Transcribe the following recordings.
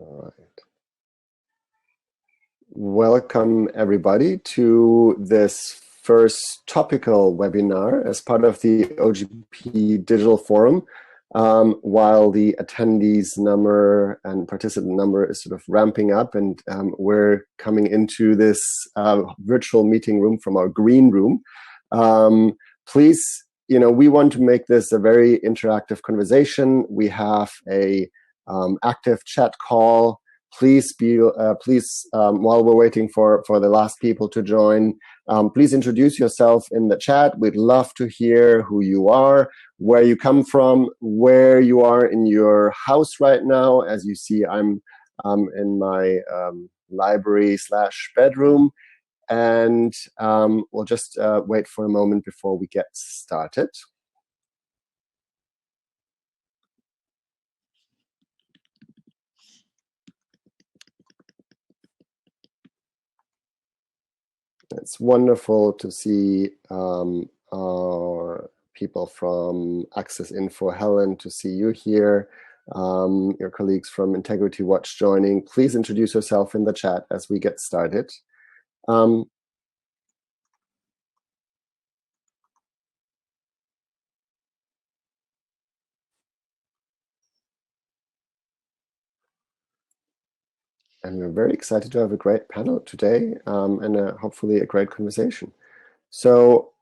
All right. Welcome everybody to this first topical webinar as part of the OGP Digital Forum. While the attendees number and participant number is sort of ramping up, and we're coming into this virtual meeting room from our green room. Please, we want to make this a very interactive conversation. We have a active chat call. Please while we're waiting for the last people to join, please introduce yourself in the chat. We'd love to hear who you are, where you come from, where you are in your house right now. As you see, I'm in my library/bedroom, and we'll just wait for a moment before we get started. It's wonderful to see our people from Access Info, Helen, to see you here, your colleagues from Integrity Watch joining. Please introduce yourself in the chat as we get started. And we're very excited to have a great panel today and hopefully a great conversation. So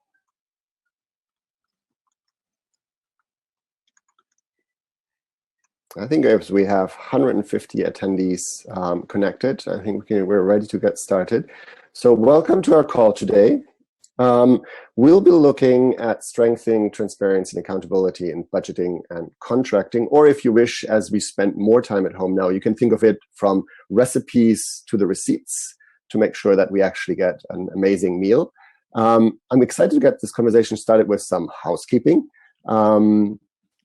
I think as we have 150 attendees connected, I think we're ready to get started. So welcome to our call today. We'll be looking at strengthening transparency and accountability in budgeting and contracting, or if you wish, as we spend more time at home now, you can think of it from recipes to the receipts to make sure that we actually get an amazing meal. I'm excited to get this conversation started with some housekeeping.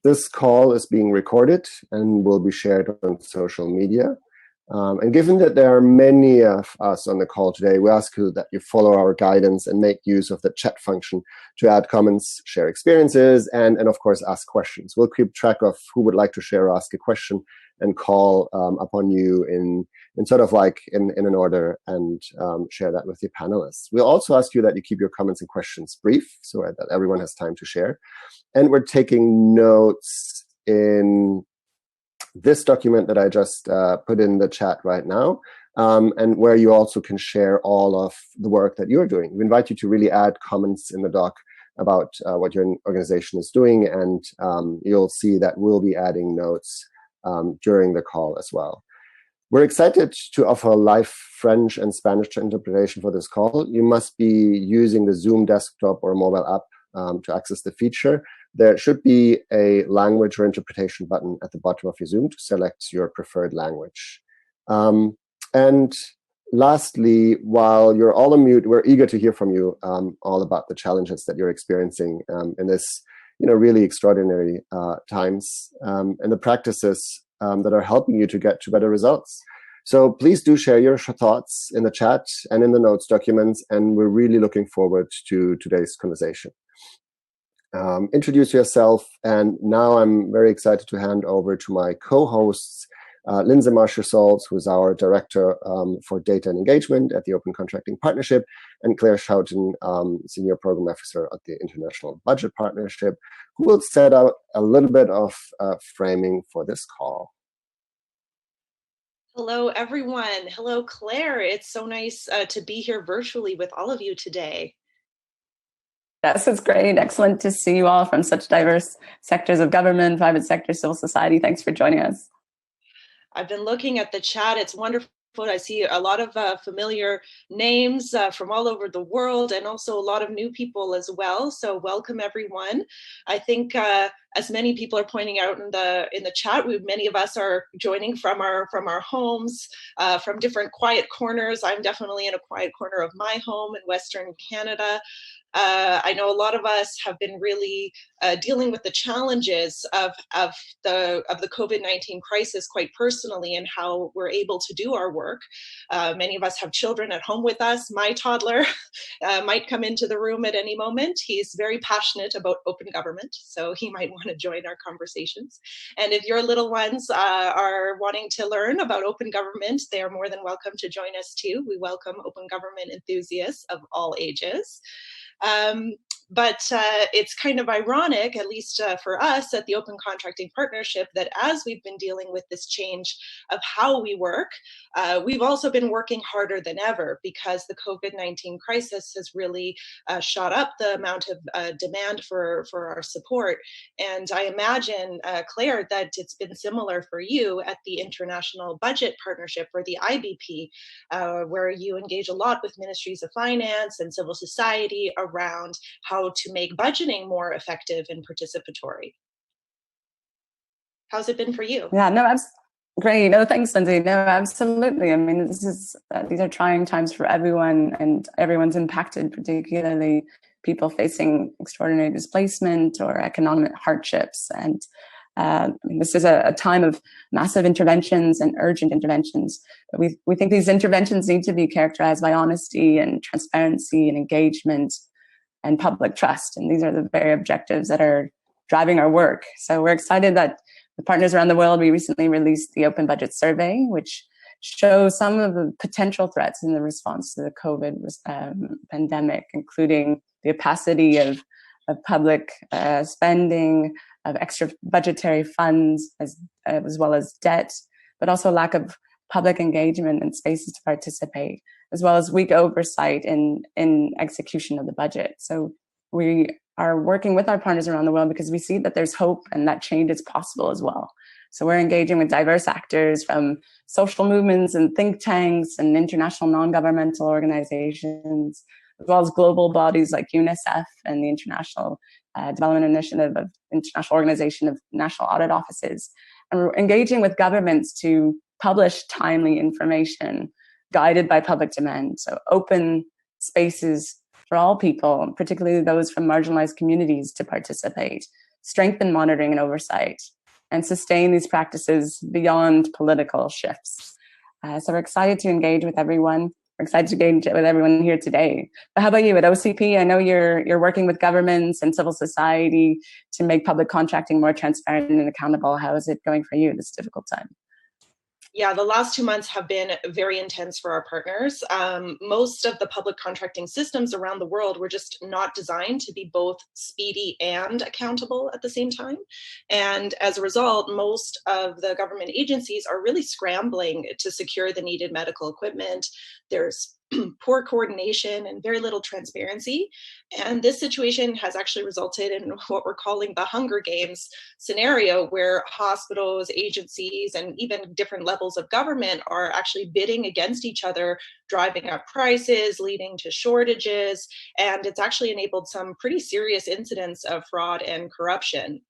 This call is being recorded and will be shared on social media. And given that there are many of us on the call today, we ask you that you follow our guidance and make use of the chat function to add comments, share experiences, and of course, ask questions. We'll keep track of who would like to share or ask a question and call upon you in sort of like in an order and share that with the panelists. We'll also ask you that you keep your comments and questions brief so that everyone has time to share. And we're taking notes in this document that I just put in the chat right now, and where you also can share all of the work that you're doing. We invite you to really add comments in the doc about what your organization is doing, and you'll see that we'll be adding notes during the call as well. We're excited to offer live French and Spanish interpretation for this call. You must be using the Zoom desktop or mobile app to access the feature. There should be a language or interpretation button at the bottom of your Zoom to select your preferred language. And lastly, while you're all on mute, we're eager to hear from you all about the challenges that you're experiencing in this really extraordinary times, and the practices that are helping you to get to better results. So please do share your thoughts in the chat and in the notes documents, and we're really looking forward to today's conversation. Introduce yourself, and now I'm very excited to hand over to my co-hosts, Lindsay Marshall-Saltz, who's our Director for Data and Engagement at the Open Contracting Partnership, and Claire Schouten, Senior Program Officer at the International Budget Partnership, who will set out a little bit of framing for this call. Hello, everyone. Hello, Claire. It's so nice to be here virtually with all of you today. Yes, it's great. Excellent to see you all from such diverse sectors of government, private sector, civil society. Thanks for joining us. I've been looking at the chat. It's wonderful. I see a lot of familiar names from all over the world, and also a lot of new people as well. So welcome, everyone. I think as many people are pointing out in the chat, many of us are joining from our homes, from different quiet corners. I'm definitely in a quiet corner of my home in Western Canada. I know a lot of us have been really dealing with the challenges of the COVID-19 crisis quite personally, and how we're able to do our work. Many of us have children at home with us. My toddler might come into the room at any moment. He's very passionate about open government, so he might want to join our conversations. And if your little ones are wanting to learn about open government, they are more than welcome to join us too. We welcome open government enthusiasts of all ages. But it's kind of ironic, at least for us at the Open Contracting Partnership, that as we've been dealing with this change of how we work, we've also been working harder than ever, because the COVID-19 crisis has really shot up the amount of demand for our support. And I imagine, Claire, that it's been similar for you at the International Budget Partnership, or the IBP, where you engage a lot with ministries of finance and civil society around how to make budgeting more effective and participatory. How's it been for you? Yeah, no, great. No, thanks, Lindsay. No, absolutely. I mean, these are trying times for everyone, and everyone's impacted, particularly people facing extraordinary displacement or economic hardships. And this is a time of massive interventions and urgent interventions. But we think these interventions need to be characterized by honesty and transparency and engagement and public trust. And these are the very objectives that are driving our work. So we're excited that with partners around the world, we recently released the Open Budget Survey, which shows some of the potential threats in the response to the COVID pandemic, including the opacity of public spending, of extra budgetary funds, as well as debt, but also lack of public engagement and spaces to participate, as well as weak oversight in execution of the budget. So we are working with our partners around the world because we see that there's hope and that change is possible as well. So we're engaging with diverse actors from social movements and think tanks and international non-governmental organizations, as well as global bodies like UNICEF and the International Development Initiative of International Organization of National Audit Offices. And we're engaging with governments to publish timely information guided by public demand. So open spaces for all people, particularly those from marginalized communities, to participate, strengthen monitoring and oversight, and sustain these practices beyond political shifts. So we're excited to engage with everyone. We're excited to engage with everyone here today. But how about you at OCP? I know you're working with governments and civil society to make public contracting more transparent and accountable. How is it going for you at this difficult time? Yeah, the last 2 months have been very intense for our partners. Most of the public contracting systems around the world were just not designed to be both speedy and accountable at the same time. And as a result, most of the government agencies are really scrambling to secure the needed medical equipment. There's poor coordination and very little transparency. And this situation has actually resulted in what we're calling the Hunger Games scenario, where hospitals, agencies, and even different levels of government are actually bidding against each other, driving up prices, leading to shortages. And it's actually enabled some pretty serious incidents of fraud and corruption.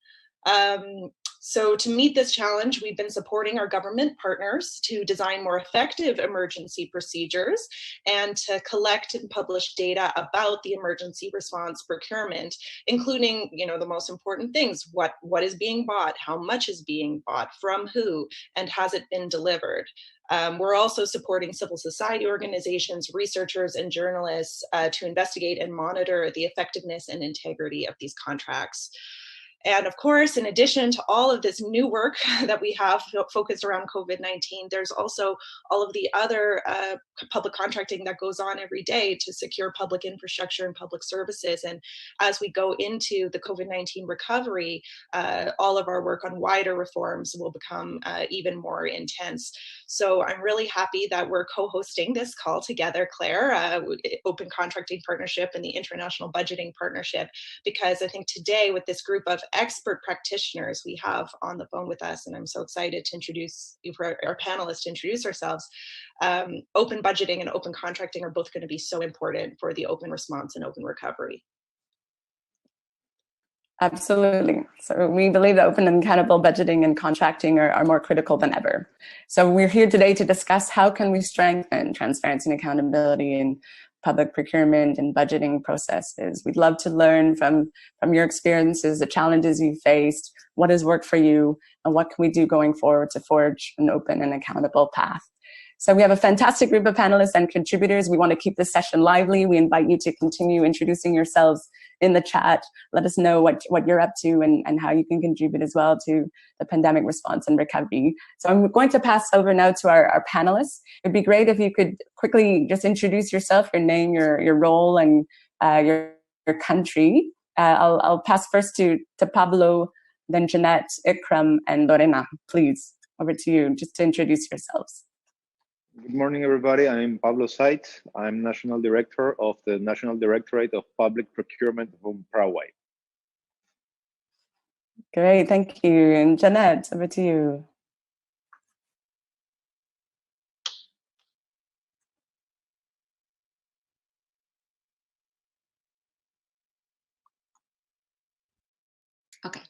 So to meet this challenge, we've been supporting our government partners to design more effective emergency procedures and to collect and publish data about the emergency response procurement, including, the most important things: what is being bought, how much is being bought, from who, and has it been delivered. We're also supporting civil society organizations, researchers, and journalists to investigate and monitor the effectiveness and integrity of these contracts. And of course, in addition to all of this new work that we have focused around COVID-19, there's also all of the other public contracting that goes on every day to secure public infrastructure and public services. And as we go into the COVID-19 recovery, all of our work on wider reforms will become even more intense. So I'm really happy that we're co-hosting this call together, Claire, Open Contracting Partnership and the International Budgeting Partnership, because I think today with this group of expert practitioners we have on the phone with us, and I'm so excited to introduce you, for our panelists, to introduce ourselves. Open budgeting and open contracting are both going to be so important for the open response and open recovery. Absolutely. So we believe that open and accountable budgeting and contracting are more critical than ever. So we're here today to discuss how can we strengthen transparency and accountability in public procurement and budgeting processes. We'd love to learn from your experiences, the challenges you faced, what has worked for you, and what can we do going forward to forge an open and accountable path. So we have a fantastic group of panelists and contributors. We want to keep this session lively. We invite you to continue introducing yourselves in the chat. Let us know what you're up to and how you can contribute as well to the pandemic response and recovery. So I'm going to pass over now to our panelists. It'd be great if you could quickly just introduce yourself, your name, your role, and your country. I'll pass first to Pablo, then Jeanette, Ikram, and Lorena. Please, over to you, just to introduce yourselves. Good morning, everybody. I'm Pablo Sait. I'm National Director of the National Directorate of Public Procurement from Paraguay. Great, thank you. And Jeanette, over to you. Okay.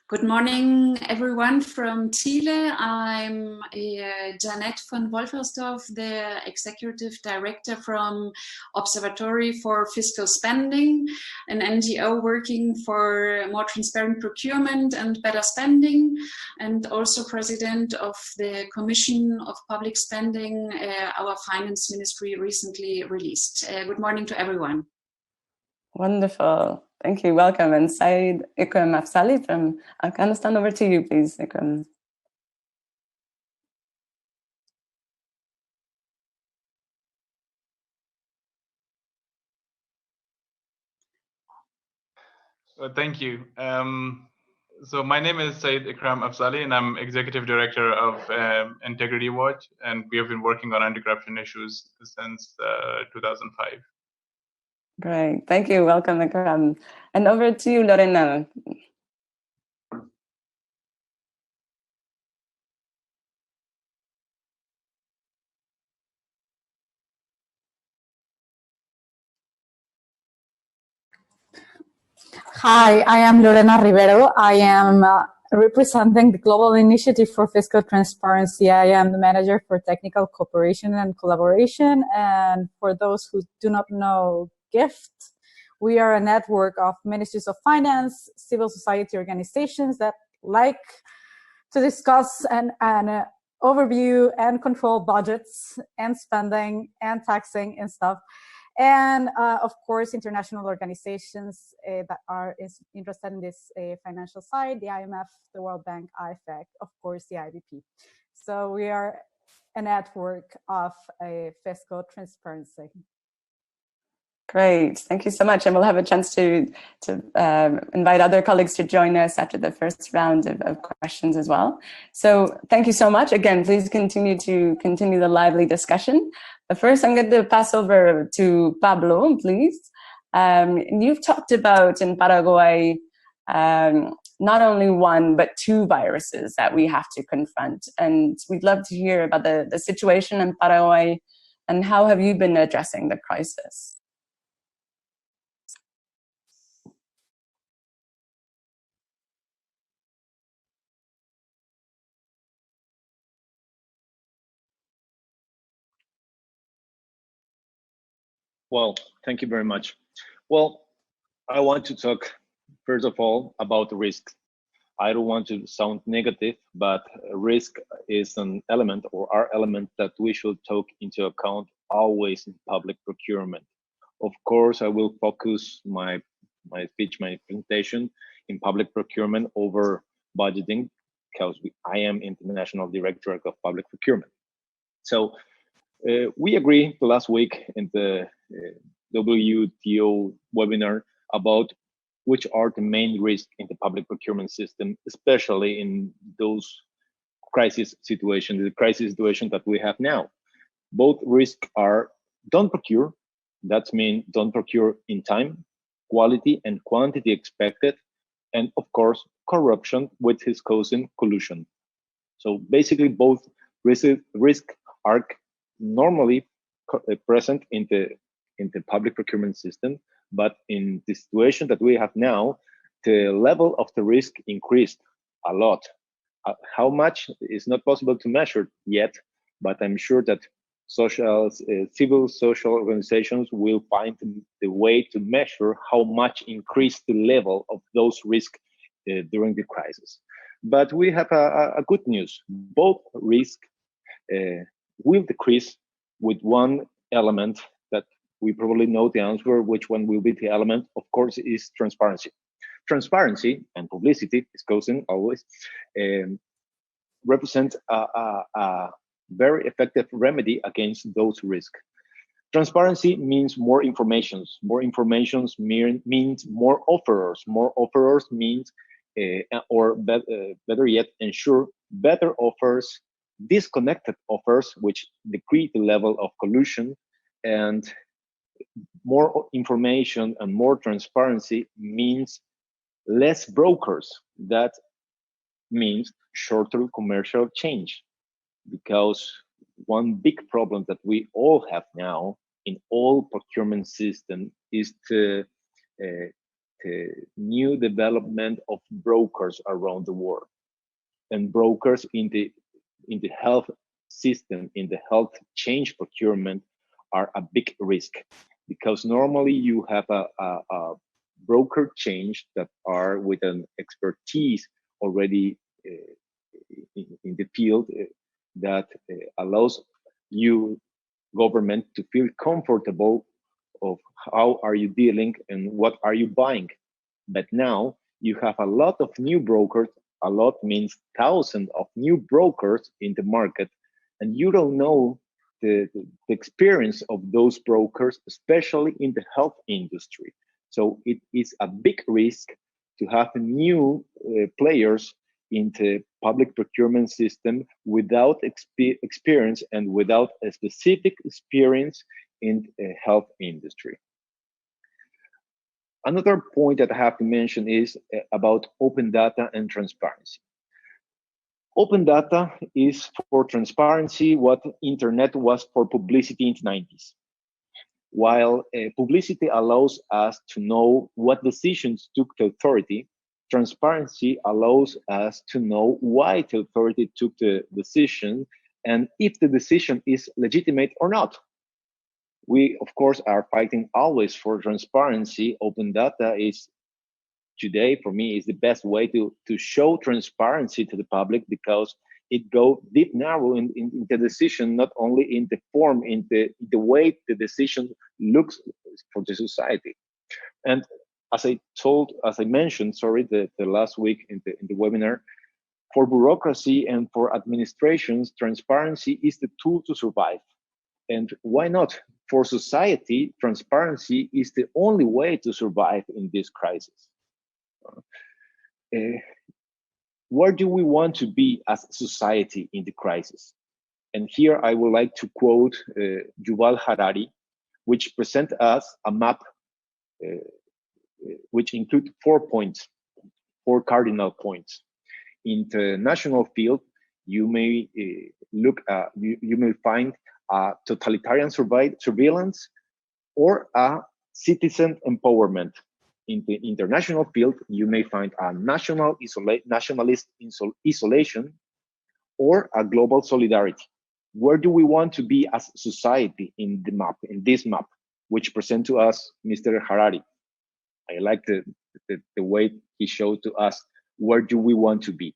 Good morning, everyone from Chile. I'm Jeanette von Wolfersdorf, the Executive Director from Observatory for Fiscal Spending, an NGO working for more transparent procurement and better spending, and also President of the Commission of Public Spending, our Finance Ministry recently released. Good morning to everyone. Wonderful. Thank you. Welcome. And Saeed Ikram Afzali from Afghanistan. Over to you, please, Ikram. Thank you. So my name is Saeed Ikram Afzali, and I'm Executive Director of Integrity Watch, and we have been working on anti-corruption issues since 2005. Great. Thank you. Welcome, Ikram. And over to you, Lorena. Hi, I am Lorena Rivero. I am representing the Global Initiative for Fiscal Transparency. I am the Manager for Technical Cooperation and Collaboration. And for those who do not know GIFT, we are a network of ministries of finance, civil society organizations that like to discuss and overview and control budgets and spending and taxing and stuff. And of course, international organizations that are interested in this financial side, the IMF, the World Bank, IFAC, of course, the IBP. So we are a network of fiscal transparency. Great. Thank you so much. And we'll have a chance to invite other colleagues to join us after the first round of questions as well. So thank you so much. Again, please continue the lively discussion. But first, I'm going to pass over to Pablo, please. You've talked about in Paraguay not only one, but two viruses that we have to confront. And we'd love to hear about the situation in Paraguay and how have you been addressing the crisis? Well, thank you very much. Well, I want to talk, first of all, about risk. I don't want to sound negative, but risk is an element or our element that we should take into account always in public procurement. Of course, I will focus my speech, my presentation in public procurement over budgeting because I am International Director of Public Procurement. So we agreed last week in the WTO webinar about which are the main risks in the public procurement system, especially in those crisis situations, the crisis situation that we have now. Both risks are don't procure, that means don't procure in time, quality and quantity expected, and of course, corruption, which is causing collusion. So basically both risk are normally present in the public procurement system, but in the situation that we have now, the level of the risk increased a lot. How much is not possible to measure yet, but I'm sure that civil social organizations will find the way to measure how much increase the level of those risks during the crisis. But we have a good news. Both risks will decrease with one element that we probably know the answer, which one will be the element, of course, is transparency. Transparency and publicity, discussing always, represent a very effective remedy against those risks. Transparency means more information. More information means more offerers. More offerers means, better yet, ensure better offers, disconnected offers, which decrease the level of collusion. And more information and more transparency means less brokers. That means shorter commercial change, because one big problem that we all have now in all procurement system is the new development of brokers around the world, and brokers in the health system, in the health change procurement, are a big risk, because normally you have a broker change that are with an expertise already in the field that allows you, government, to feel comfortable of how are you dealing and what are you buying. But now you have a lot of new brokers. A lot means thousands of new brokers in the market, and you don't know the experience of those brokers, especially in the health industry. So it is a big risk to have new players in the public procurement system without experience and without a specific experience in the health industry. Another point that I have to mention is about open data and transparency. Open data is for transparency what internet was for publicity in the 90s. While publicity allows us to know what decisions took the authority, transparency allows us to know why the authority took the decision and if the decision is legitimate or not. We, of course, are fighting always for transparency. Open data is today, for me, is the best way to show transparency to the public, because it goes deep narrow in the decision, not only in the form, in the way the decision looks for the society. And as I mentioned, the last week in the webinar, for bureaucracy and for administrations, transparency is the tool to survive. And why not? For society, transparency is the only way to survive in this crisis. Where do we want to be as a society in the crisis? And here I would like to quote Yuval Harari, which presents us a map which includes 4 points, 4 cardinal points. In the national field, you may you may find a totalitarian surveillance or a citizen empowerment. In the international field, you may find a nationalist isolation or a global solidarity. Where do we want to be as society in the map, in this map, which present to us Mr. Harari? I like the way he showed to us where do we want to be,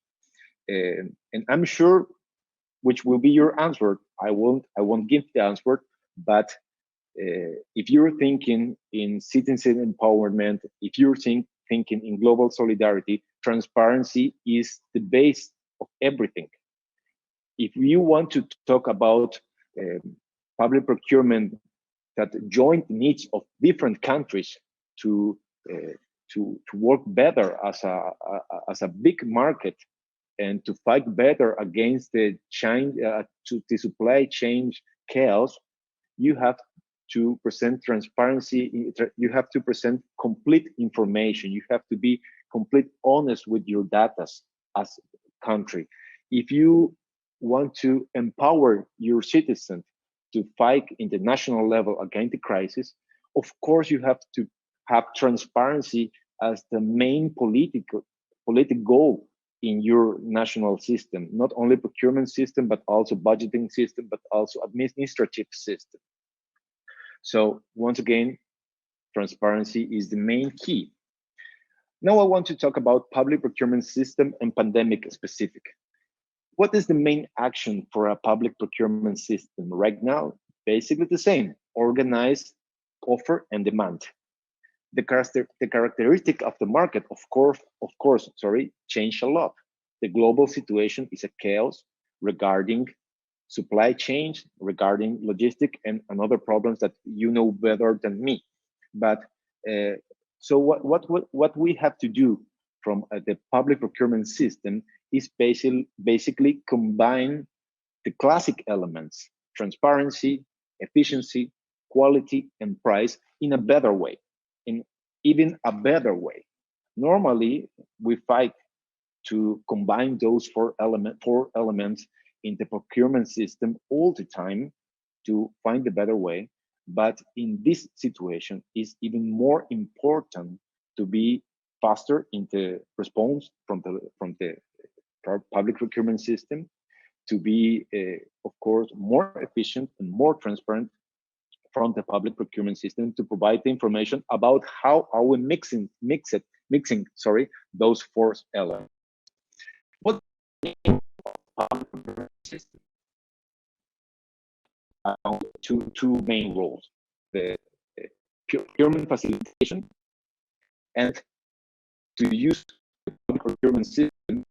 and I'm sure which will be your answer. I won't give the answer, but if you're thinking in citizen empowerment, if you're thinking in global solidarity, transparency is the base of everything. If you want to talk about public procurement that joint needs of different countries to work better as a big market and to fight better against the supply chain chaos, you have to present transparency. You have to present complete information. You have to be complete honest with your data as a country. If you want to empower your citizens to fight in the national level against the crisis, of course you have to have transparency as the main political goal in your national system, not only procurement system, but also budgeting system, but also administrative system. So once again, transparency is the main key. Now I want to talk about public procurement system and pandemic specific. What is the main action for a public procurement system right now? Basically the same: organize, offer, and demand. The characteristic of the market, of course, change a lot. The global situation is a chaos regarding supply chains, regarding logistic, and other problems that you know better than me. But so what we have to do from the public procurement system is basically combine the classic elements: transparency, efficiency, quality, and price in a better way, in even a better way. Normally, we fight to combine those four elements in the procurement system all the time to find a better way. But in this situation, it's even more important to be faster in the response from the public procurement system, to be, of course, more efficient and more transparent from the public procurement system, to provide the information about how are we mixing those four elements. What public procurement system? Two main roles: the procurement facilitation and to use the public procurement system.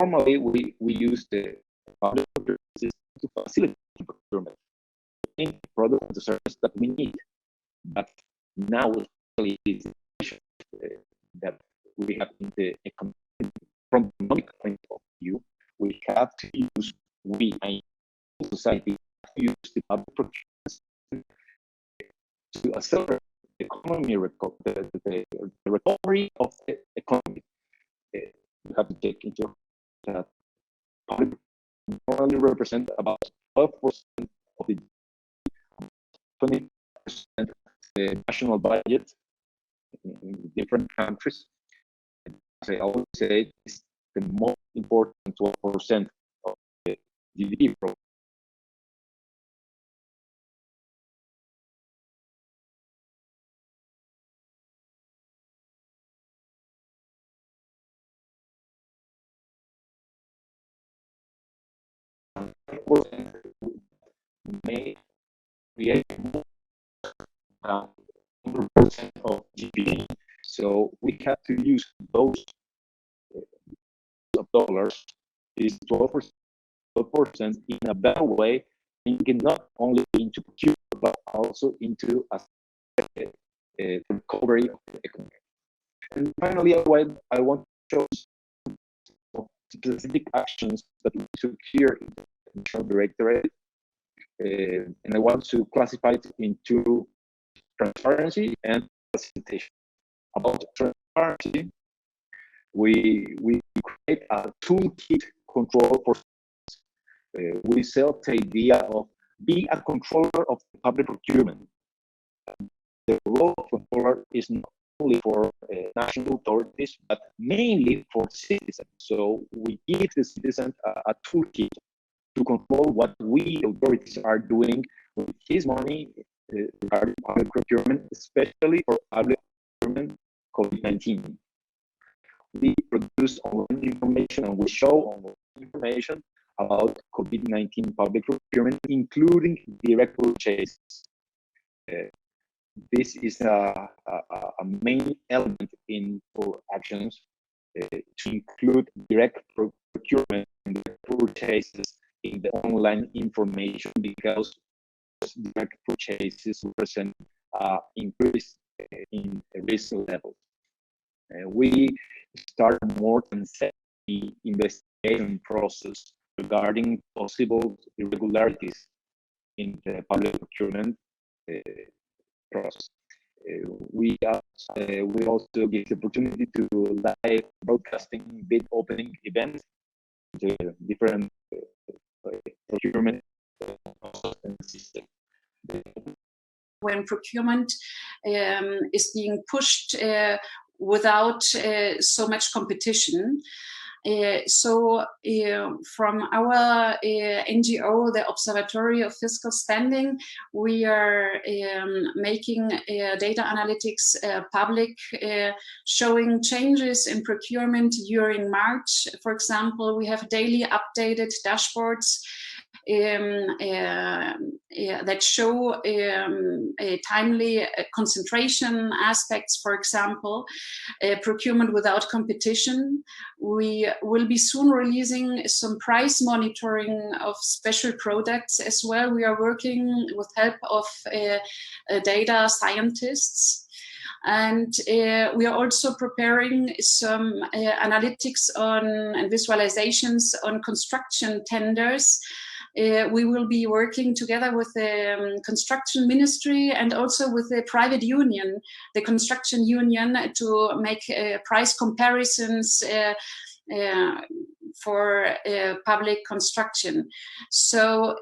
Normally, we use the public procurement system to facilitate procurement, the product and the service that we need. But now, especially that we have in the from the economic point of view, we have to use, society have to use the public procurement system to accelerate the economy, the recovery of the economy. We have to take into account that public normally represent about 12% of the 20% of the national budget in different countries. As I always say, it's the most important 12% of the GDP program. May create more 100% of GDP. So we have to use those of dollars, is 12% in a better way, thinking not only into procurement but also into a recovery of the economy. And finally, I want to show some specific actions that we took here in the National Directorate, and I want to classify it into transparency and facilitation. About transparency, we create a toolkit control for. We sell the idea of be a controller of public procurement. The role of controller is not only for national authorities, but mainly for citizens. So we give the citizen a toolkit to control what we authorities are doing with his money regarding public procurement, especially for public procurement COVID-19. We produce online information and we show online information about COVID-19 public procurement, including direct purchases. This is a main element in our actions to include direct procurement and direct purchases in the online information, because direct purchases represent increase in risk level. We start more than 70 investigation process regarding possible irregularities in the public procurement process. We also give the opportunity to live broadcasting bid opening events, the different procurement process and system. when procurement is being pushed without so much competition. From our NGO, the Observatory of Fiscal Spending, we are making data analytics public, showing changes in procurement during March. For example, we have daily updated dashboards that show timely concentration aspects, for example, procurement without competition. We will be soon releasing some price monitoring of special products as well. We are working with help of data scientists. And we are also preparing some analytics on and visualizations on construction tenders. We will be working together with the construction ministry and also with the private union, the construction union, to make price comparisons for public construction. So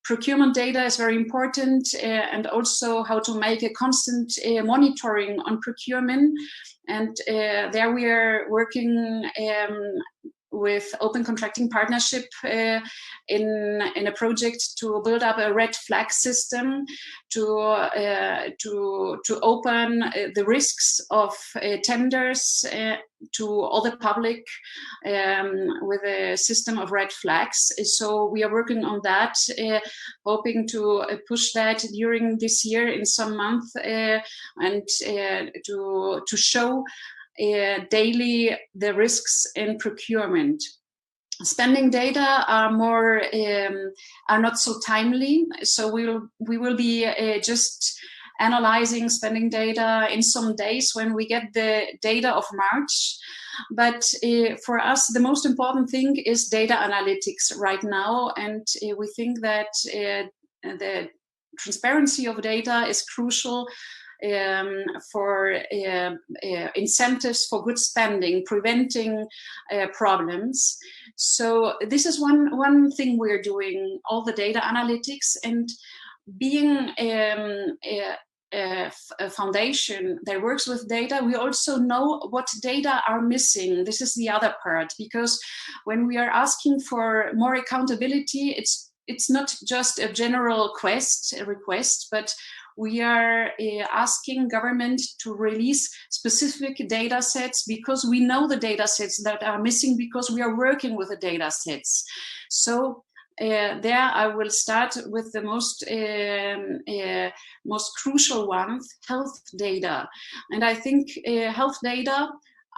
procurement data is very important, and also how to make a constant monitoring on procurement. And there we are working with Open Contracting Partnership in a project to build up a red flag system to open the risks of tenders to all the public with a system of red flags. So we are working on that, hoping to push that during this year in some month, and to show daily the risks in procurement. Spending data are not so timely, so we will be just analyzing spending data in some days when we get the data of March. But for us, the most important thing is data analytics right now, and we think that the transparency of data is crucial for incentives for good spending, preventing problems. So this is one thing we're doing, all the data analytics, and being a foundation that works with data, we also know what data are missing. This is the other part, because when we are asking for more accountability, it's not just a general request, but we are asking government to release specific data sets because we know the data sets that are missing, because we are working with the data sets. So there I will start with the most crucial one, health data. And I think health data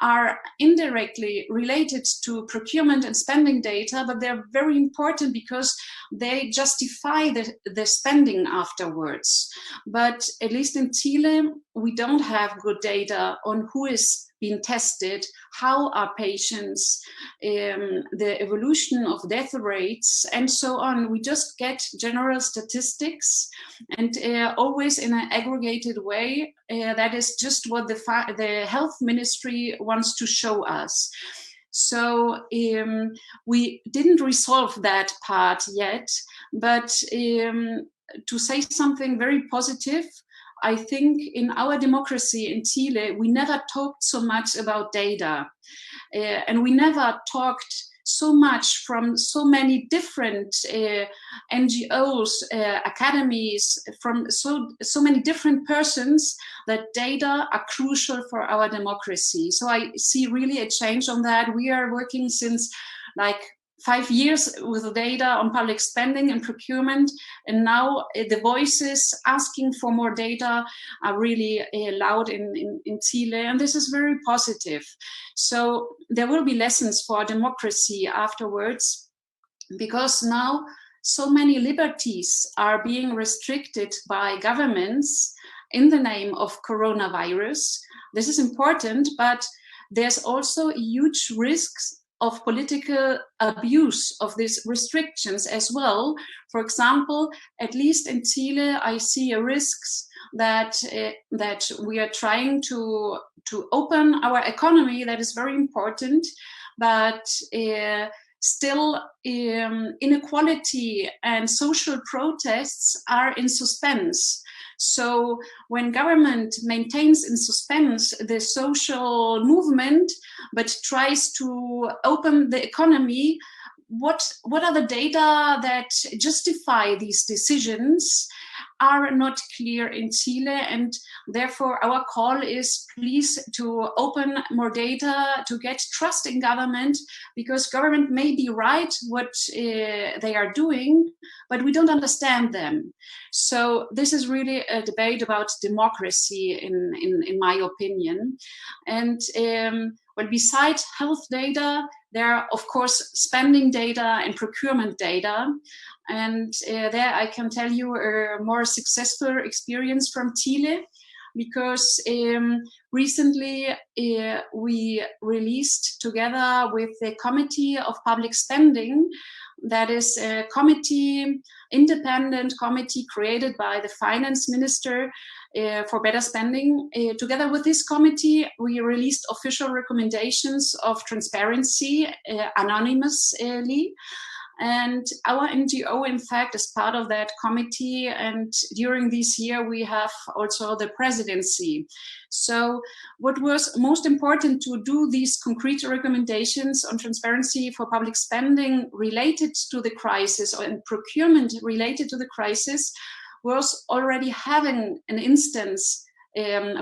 are indirectly related to procurement and spending data, but they're very important because they justify the spending afterwards. But at least in Chile, we don't have good data on who is being tested, how are patients, the evolution of death rates, and so on. We just get general statistics, and always in an aggregated way. That is just what the health ministry wants to show us. So we didn't resolve that part yet, but to say something very positive, I think in our democracy in Chile, we never talked so much about data, and we never talked so much from so many different NGOs, academies, from so many different persons, that data are crucial for our democracy. So I see really a change on that. We are working since like 5 years with data on public spending and procurement, and now the voices asking for more data are really loud in Chile, and this is very positive. So there will be lessons for democracy afterwards, because now so many liberties are being restricted by governments in the name of coronavirus. This is important, but there's also huge risks of political abuse of these restrictions as well. For example, at least in Chile, I see a risk that we are trying to open our economy. That is very important, but still inequality and social protests are in suspense. So when government maintains in suspense the social movement, but tries to open the economy, what are the data that justify these decisions are not clear in Chile, and therefore our call is please to open more data, to get trust in government, because government may be right what they are doing, but we don't understand them. So this is really a debate about democracy in my opinion. And well, besides health data, there are, of course, spending data and procurement data. And there I can tell you a more successful experience from Chile, because recently we released together with the Committee of Public Spending, that is a committee, independent committee created by the finance minister for better spending. Together with this committee, we released official recommendations of transparency anonymously. And our NGO, in fact, is part of that committee. And during this year, we have also the presidency. So what was most important to do these concrete recommendations on transparency for public spending related to the crisis, or in procurement related to the crisis, was already having an instance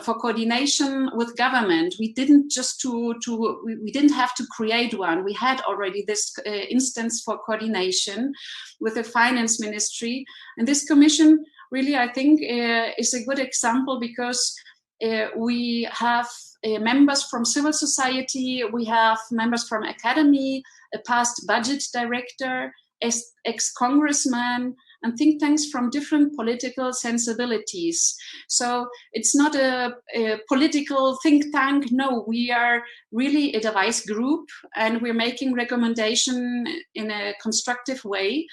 for coordination with government. We didn't just we didn't have to create one. We had already this instance for coordination with the finance ministry. And this commission really, I think, is a good example, because we have members from civil society, we have members from academy, a past budget director, ex-congressman, and think tanks from different political sensibilities. So it's not a political think tank. No, we are really a device group, and we're making recommendation in a constructive way.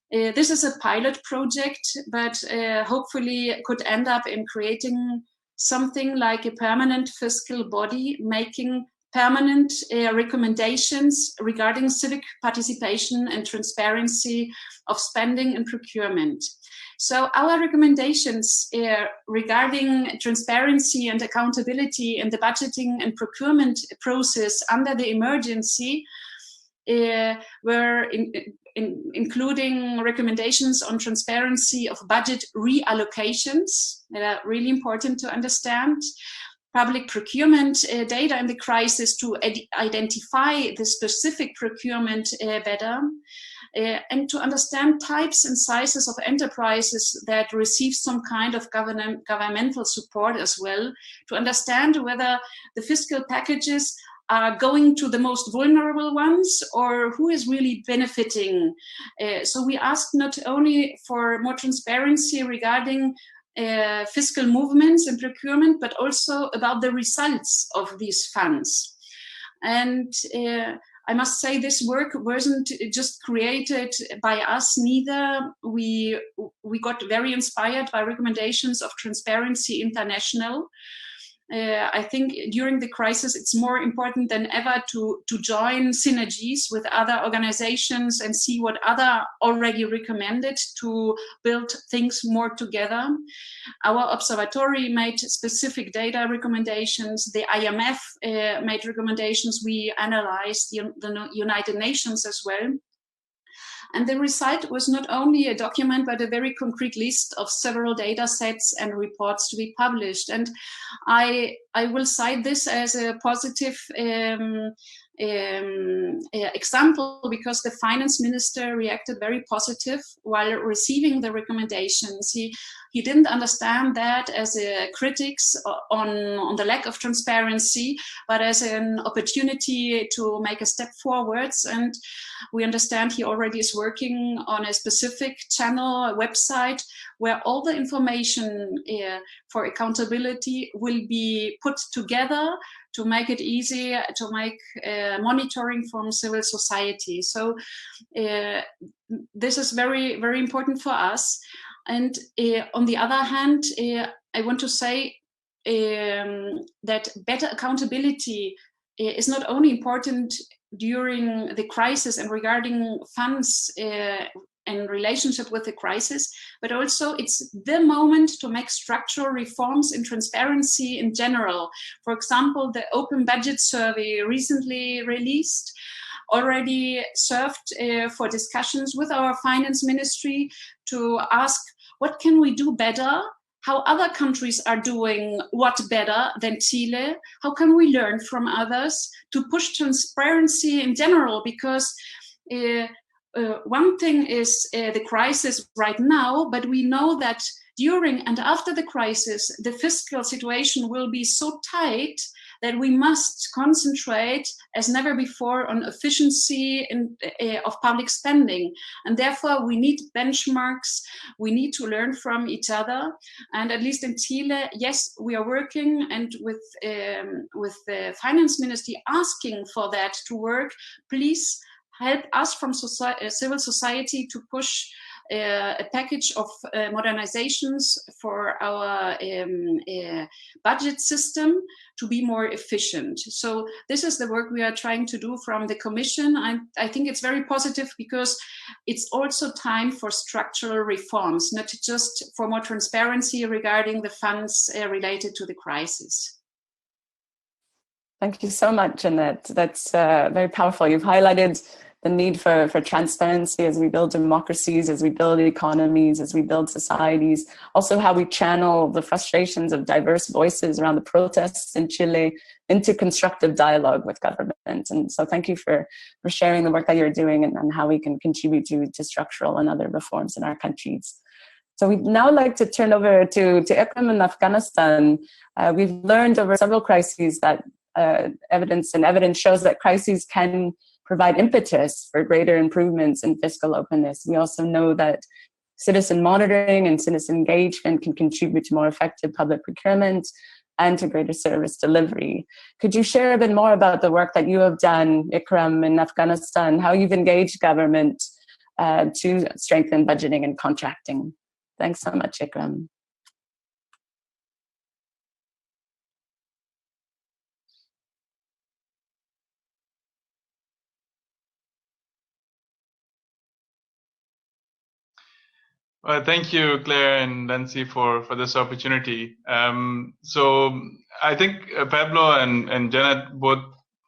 This is a pilot project, but hopefully it could end up in creating something like a permanent fiscal body, making permanent recommendations regarding civic participation and transparency of spending and procurement. So our recommendations regarding transparency and accountability in the budgeting and procurement process under the emergency were including recommendations on transparency of budget reallocations that are really important to understand, public procurement data in the crisis to identify the specific procurement better, and to understand types and sizes of enterprises that receive some kind of governmental support as well, to understand whether the fiscal packages are going to the most vulnerable ones or who is really benefiting. So we asked not only for more transparency regarding fiscal movements and procurement, but also about the results of these funds. And I must say this work wasn't just created by us neither. We got very inspired by recommendations of Transparency International. I think during the crisis, it's more important than ever to join synergies with other organizations and see what other already recommended to build things more together. Our observatory made specific data recommendations. The IMF made recommendations. We analyzed the United Nations as well. And the result was not only a document, but a very concrete list of several data sets and reports to be published. And I will cite this as a positive example, because the finance minister reacted very positive while receiving the recommendations. He didn't understand that as a critics on the lack of transparency, but as an opportunity to make a step forwards. And we understand he already is working on a specific channel, a website, where all the information for accountability will be put together to make it easy to make monitoring from civil society. So this is very, very important for us. And on the other hand, I want to say that better accountability is not only important during the crisis and regarding funds in relationship with the crisis, but also it's the moment to make structural reforms in transparency in general. For example, the Open Budget Survey recently released already served for discussions with our finance ministry to ask what can we do better, how other countries are doing what better than Chile, how can we learn from others to push transparency in general, because one thing is the crisis right now, but we know that during and after the crisis, the fiscal situation will be so tight that we must concentrate as never before on efficiency of public spending. And therefore we need benchmarks, we need to learn from each other. And at least in Chile, yes, we are working and with the finance ministry asking for that to work. Please help us from civil society to push a package of modernizations for our budget system to be more efficient. So this is the work we are trying to do from the Commission. I think it's very positive because it's also time for structural reforms, not just for more transparency regarding the funds related to the crisis. Thank you so much, Jeanette. That's very powerful. You've highlighted the need for transparency as we build democracies, as we build economies, as we build societies. Also how we channel the frustrations of diverse voices around the protests in Chile into constructive dialogue with government. And so thank you for sharing the work that you're doing and how we can contribute to structural and other reforms in our countries. So we'd now like to turn over to Ikram in Afghanistan. We've learned over several crises that evidence shows that crises can provide impetus for greater improvements in fiscal openness. We also know that citizen monitoring and citizen engagement can contribute to more effective public procurement and to greater service delivery. Could you share a bit more about the work that you have done, Ikram, in Afghanistan, how you've engaged government to strengthen budgeting and contracting? Thanks so much, Ikram. Thank you, Claire and Nancy, for this opportunity. So I think Pablo and Janet both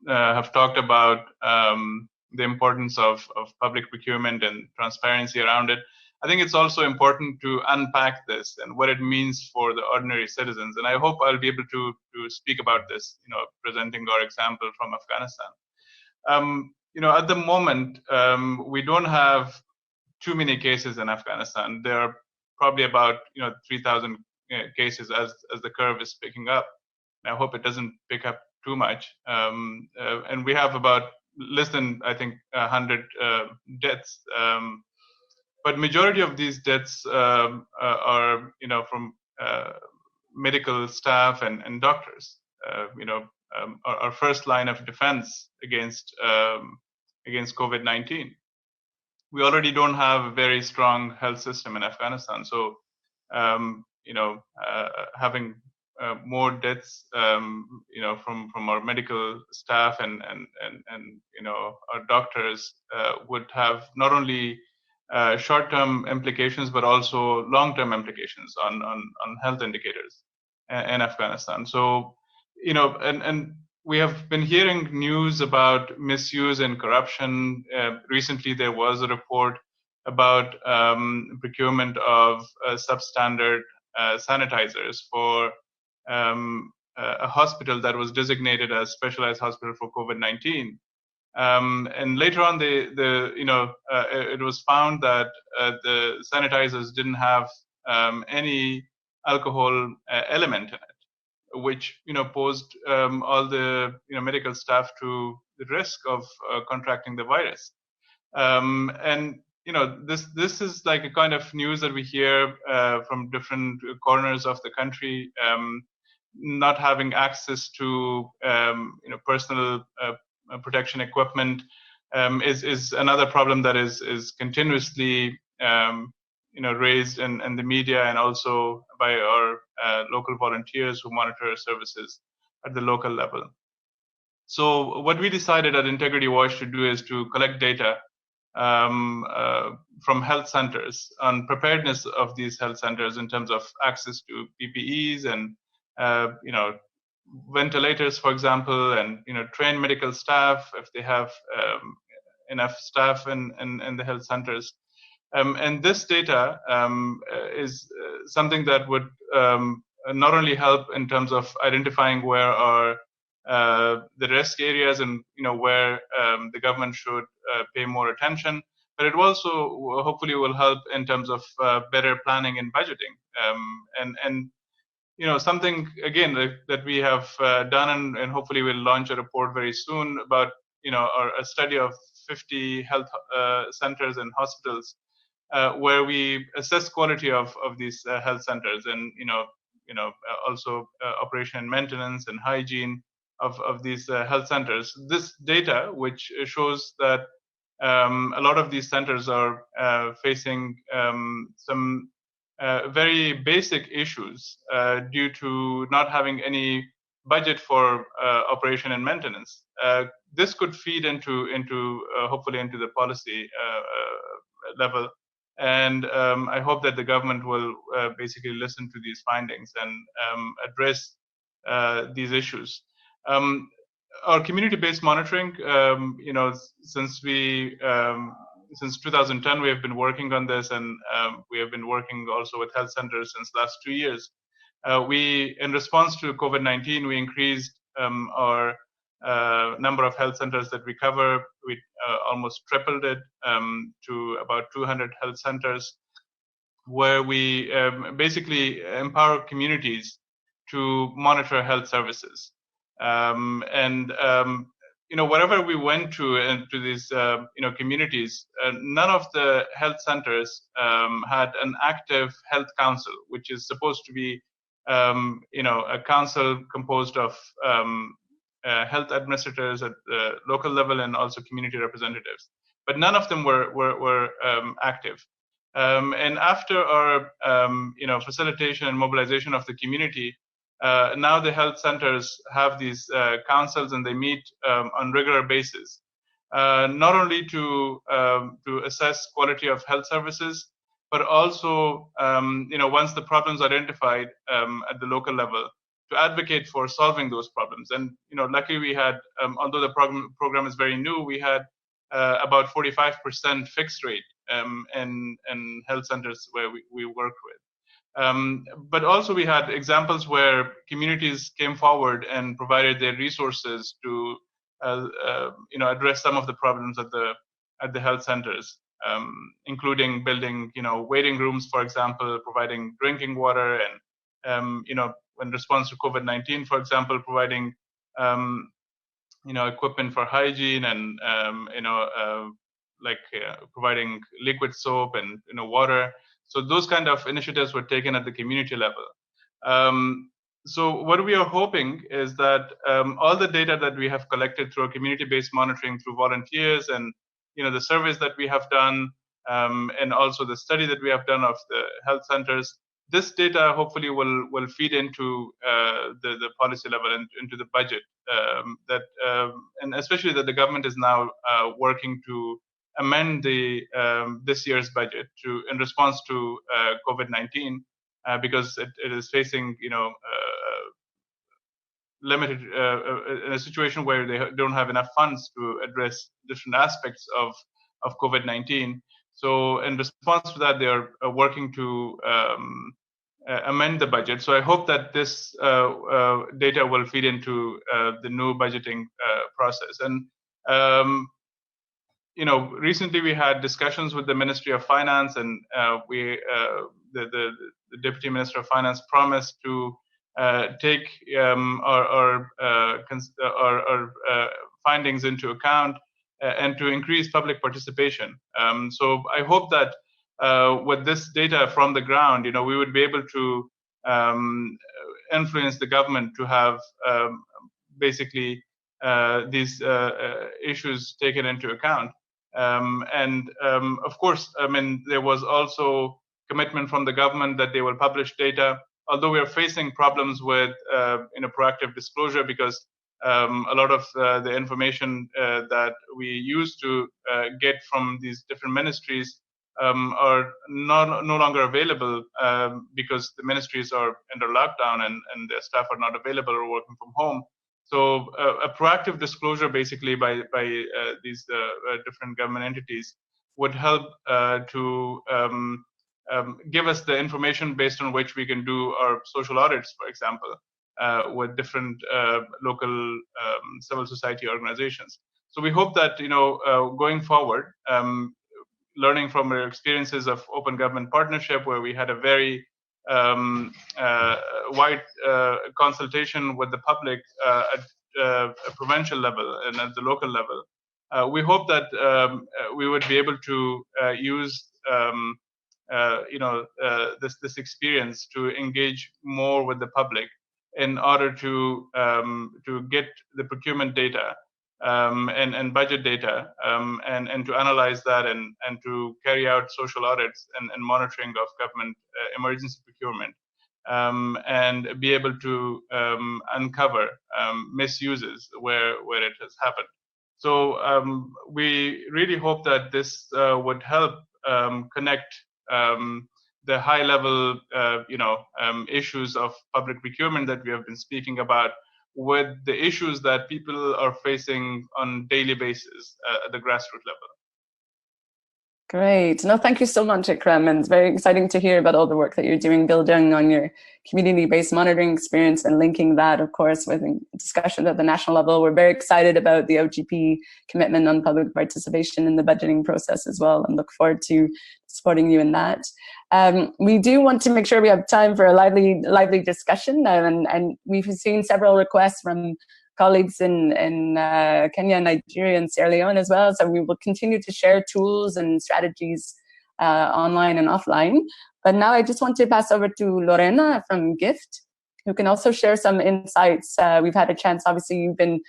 have talked about the importance of public procurement and transparency around it. I think it's also important to unpack this and what it means for the ordinary citizens. And I hope I'll be able to speak about this, presenting our example from Afghanistan. At the moment, we don't have too many cases in Afghanistan. There are probably about 3,000 cases as the curve is picking up. And I hope it doesn't pick up too much. And we have about less than, I think, 100 deaths. But majority of these deaths are from medical staff and doctors. Our first line of defense against COVID-19. We already don't have a very strong health system in Afghanistan. So, having more deaths, from our medical staff and our doctors would have not only short-term implications but also long-term implications on health indicators in Afghanistan. So, and we have been hearing news about misuse and corruption. Recently, there was a report about procurement of substandard sanitizers for a hospital that was designated as specialized hospital for COVID-19. And later on, it was found that the sanitizers didn't have any alcohol element in it, which posed all the medical staff to the risk of contracting the virus. And this is like a kind of news that we hear from different corners of the country. Not having access to personal protection equipment is another problem that is continuously raised in the media and also by our local volunteers who monitor services at the local level. So what we decided at Integrity Watch to do is to collect data from health centers on preparedness of these health centers in terms of access to PPEs and ventilators, for example, and trained medical staff if they have enough staff in the health centers. And this data is something that would not only help in terms of identifying where are the risk areas and where the government should pay more attention, but it also hopefully will help in terms of better planning and budgeting. And something again that we have done, and hopefully we'll launch a report very soon about a study of 50 health centers and hospitals where we assess quality of these health centers, and also operation and maintenance and hygiene of these health centers. This data, which shows that a lot of these centers are facing some very basic issues due to not having any budget for operation and maintenance. This could feed into hopefully into the policy level, and I hope that the government will basically listen to these findings and address these issues. Our community-based monitoring, since 2010, we have been working on this, and we have been working also with health centers since last 2 years. In response to COVID-19, we increased our number of health centers that we cover. We almost tripled it to about 200 health centers, where we basically empower communities to monitor health services. Wherever we went to these communities, none of the health centers had an active health council, which is supposed to be a council composed of health administrators at the local level and also community representatives. But none of them were active. And after our facilitation and mobilization of the community, now the health centers have these councils, and they meet on regular basis, not only to assess quality of health services, but also once the problems are identified at the local level, to advocate for solving those problems. And luckily we had, although the program is very new, we had about 45% fixed rate in health centers where we worked with. But also we had examples where communities came forward and provided their resources to address some of the problems at the health centers, including building waiting rooms, for example, providing drinking water, and in response to COVID-19, for example, providing equipment for hygiene, and providing liquid soap and water. So those kind of initiatives were taken at the community level. So what we are hoping is that all the data that we have collected through our community-based monitoring through volunteers, and the surveys that we have done, and also the study that we have done of the health centers, this data hopefully will feed into the policy level and into the budget, and especially that the government is now working to amend this year's budget in response to COVID-19, because it is facing limited in a situation where they don't have enough funds to address different aspects of COVID-19. So in response to that, they are working to amend the budget. So I hope that this data will feed into the new budgeting process. And recently we had discussions with the Ministry of Finance, and the Deputy Minister of Finance promised to take our findings into account and to increase public participation. So I hope that with this data from the ground, we would be able to influence the government to have basically these issues taken into account. Of course, there was also commitment from the government that they will publish data, although we are facing problems with proactive disclosure, because a lot of the information that we used to get from these different ministries are no longer available because the ministries are under lockdown and their staff are not available or working from home. So a proactive disclosure basically by these different government entities would help to give us the information based on which we can do our social audits, for example, with different local civil society organizations. So we hope that, going forward, learning from our experiences of open government partnership, where we had a very wide consultation with the public at a provincial level and at the local level, we hope that we would be able to use this experience to engage more with the public in order to get the procurement data and budget data and to analyze that and to carry out social audits and monitoring of government emergency procurement and be able to uncover misuses where it has happened. So we really hope that this would help connect the high-level, issues of public procurement that we have been speaking about with the issues that people are facing on a daily basis at the grassroots level. Great. No, thank you so much, Ikram. And it's very exciting to hear about all the work that you're doing, building on your community-based monitoring experience and linking that, of course, with discussions at the national level. We're very excited about the OGP commitment on public participation in the budgeting process as well, and look forward to supporting you in that. We do want to make sure we have time for a lively discussion, and we've seen several requests from colleagues in Kenya, Nigeria, and Sierra Leone as well. So we will continue to share tools and strategies online and offline. But now I just want to pass over to Lorena from GIFT, who can also share some insights. We've had a chance, obviously, you've been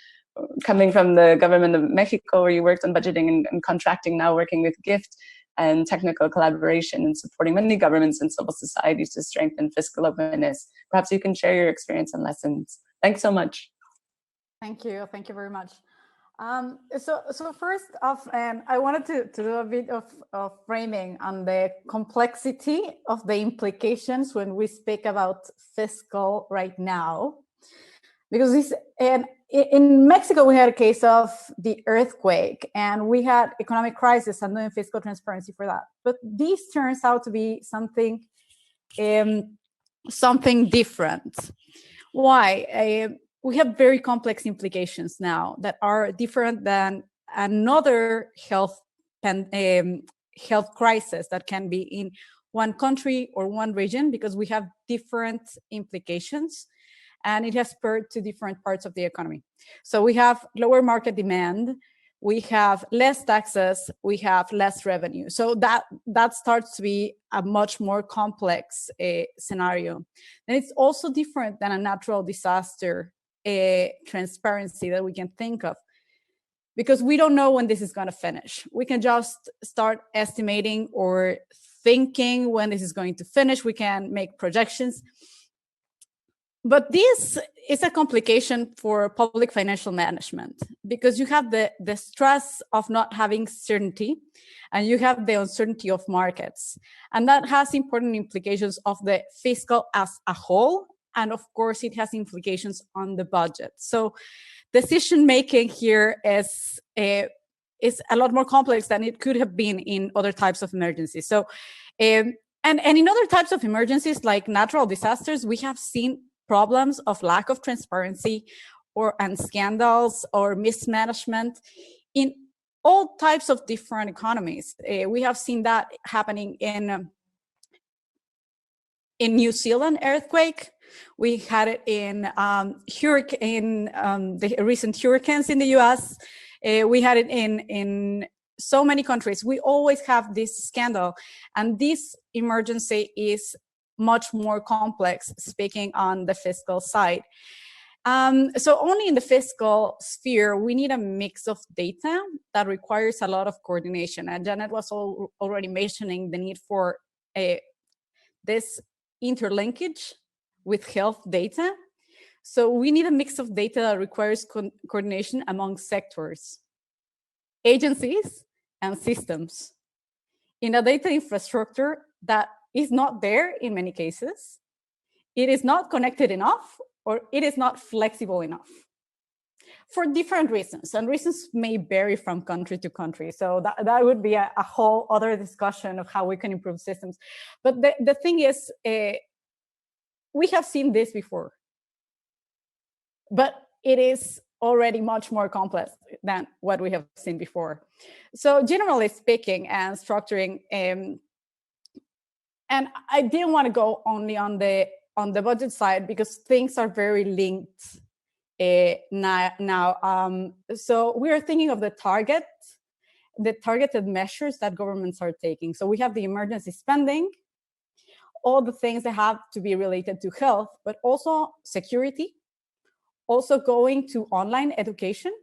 coming from the government of Mexico, where you worked on budgeting and contracting, now working with GIFT and technical collaboration and supporting many governments and civil societies to strengthen fiscal openness. Perhaps you can share your experience and lessons. Thanks so much. Thank you very much. So first off, I wanted to do a bit of framing on the complexity of the implications when we speak about fiscal right now, because in Mexico we had a case of the earthquake and we had economic crisis and doing fiscal transparency for that. But this turns out to be something different. Why? We have very complex implications now that are different than another health crisis that can be in one country or one region, because we have different implications and it has spread to different parts of the economy. So we have lower market demand, we have less taxes, we have less revenue. So that starts to be a much more complex scenario. And it's also different than a natural disaster transparency that we can think of, because we don't know when this is going to finish. We can just start estimating or thinking when this is going to finish. We can make projections. But this is a complication for public financial management, because you have the stress of not having certainty, and you have the uncertainty of markets. And that has important implications of the fiscal as a whole. And of course, it has implications on the budget. So decision-making here is a lot more complex than it could have been in other types of emergencies. So, and in other types of emergencies, like natural disasters, we have seen problems of lack of transparency and scandals or mismanagement in all types of different economies. We have seen that happening in New Zealand earthquake. We had it in the recent hurricanes in the US. We had it in so many countries. We always have this scandal, and this emergency is much more complex, speaking on the fiscal side. So only in the fiscal sphere, we need a mix of data that requires a lot of coordination. And Janet was already mentioning the need for this interlinkage with health data, So we need a mix of data that requires coordination among sectors, agencies, and systems in a data infrastructure that is not there in many cases. It is not connected enough, or it is not flexible enough for different reasons, and reasons may vary from country to country. So that would be a whole other discussion of how we can improve systems. But the thing is, we have seen this before, but it is already much more complex than what we have seen before. So generally speaking and structuring, and I didn't want to go only on the budget side because things are very linked now. So we are thinking of the targeted measures that governments are taking. So we have the emergency spending, all the things that have to be related to health, but also security, also going to online education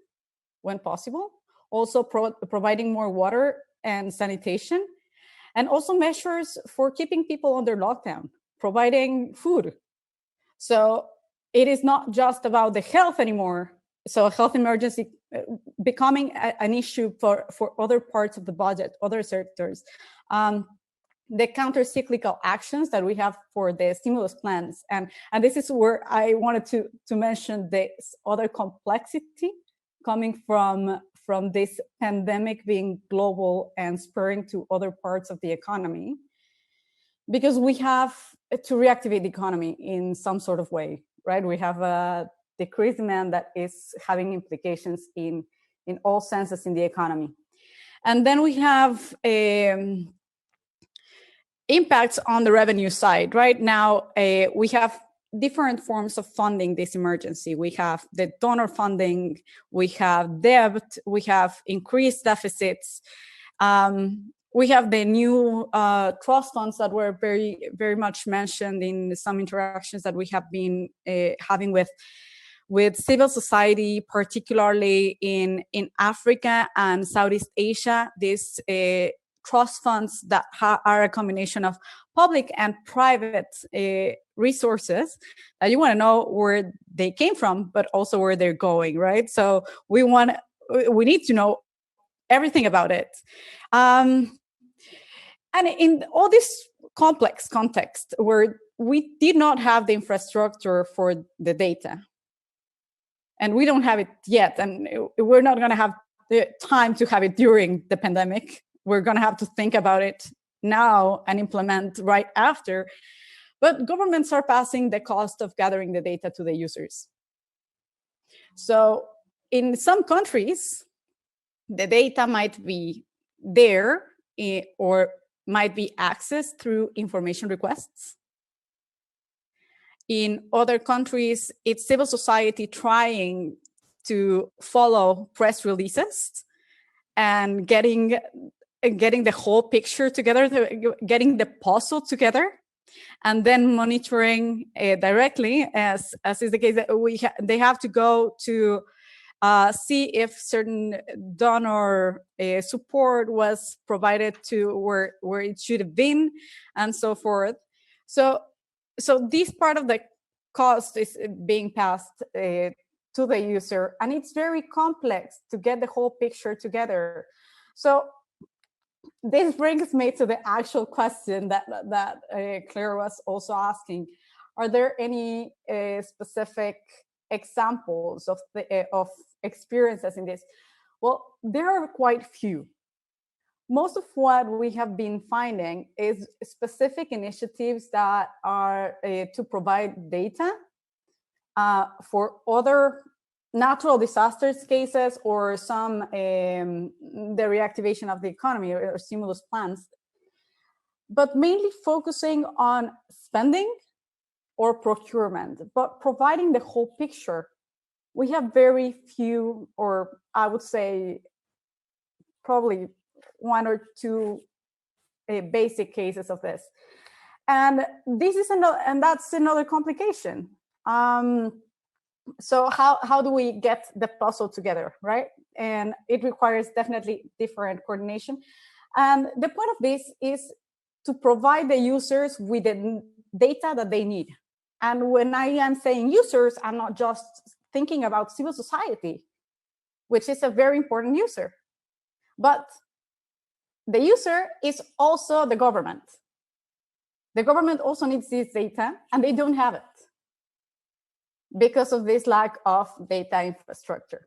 when possible, also providing more water and sanitation, and also measures for keeping people under lockdown, providing food. So it is not just about the health anymore. So a health emergency becoming an issue for other parts of the budget, other sectors. The counter-cyclical actions that we have for the stimulus plans. And this is where I wanted to mention this other complexity coming from this pandemic being global and spurring to other parts of the economy, because we have to reactivate the economy in some sort of way, right? We have a decreased demand that is having implications in all senses in the economy. And then we have impacts on the revenue side. Right now, we have different forms of funding this emergency. We have the donor funding, we have debt, we have increased deficits. We have the new trust funds that were very, very much mentioned in some interactions that we have been having with civil society, particularly in Africa and Southeast Asia. These trust funds that are a combination of public and private resources that you want to know where they came from, but also where they're going, right? So we need to know everything about it. And in all this complex context where we did not have the infrastructure for the data, and we don't have it yet, and we're not going to have the time to have it during the pandemic. We're going to have to think about it now and implement right after. But governments are passing the cost of gathering the data to the users. So in some countries, the data might be there or might be accessed through information requests. In other countries, it's civil society trying to follow press releases and getting the whole picture together, getting the puzzle together, and then monitoring directly, as is the case that they have to go to see if certain donor support was provided to where it should have been, and so forth. So this part of the cost is being passed to the user, and it's very complex to get the whole picture together. So this brings me to the actual question that Claire was also asking. Are there any specific examples of experiences in this? Well, there are quite few. Most of what we have been finding is specific initiatives that are to provide data for other natural disasters cases or some the reactivation of the economy or stimulus plans, but mainly focusing on spending or procurement, but providing the whole picture. We have very few, or I would say probably one or two basic cases of this. And this is and that's another complication. So how do we get the puzzle together, right? And it requires definitely different coordination. And the point of this is to provide the users with the data that they need. And when I am saying users, I'm not just thinking about civil society, which is a very important user. But the user is also the government. The government also needs this data, and they don't have it because of this lack of data infrastructure.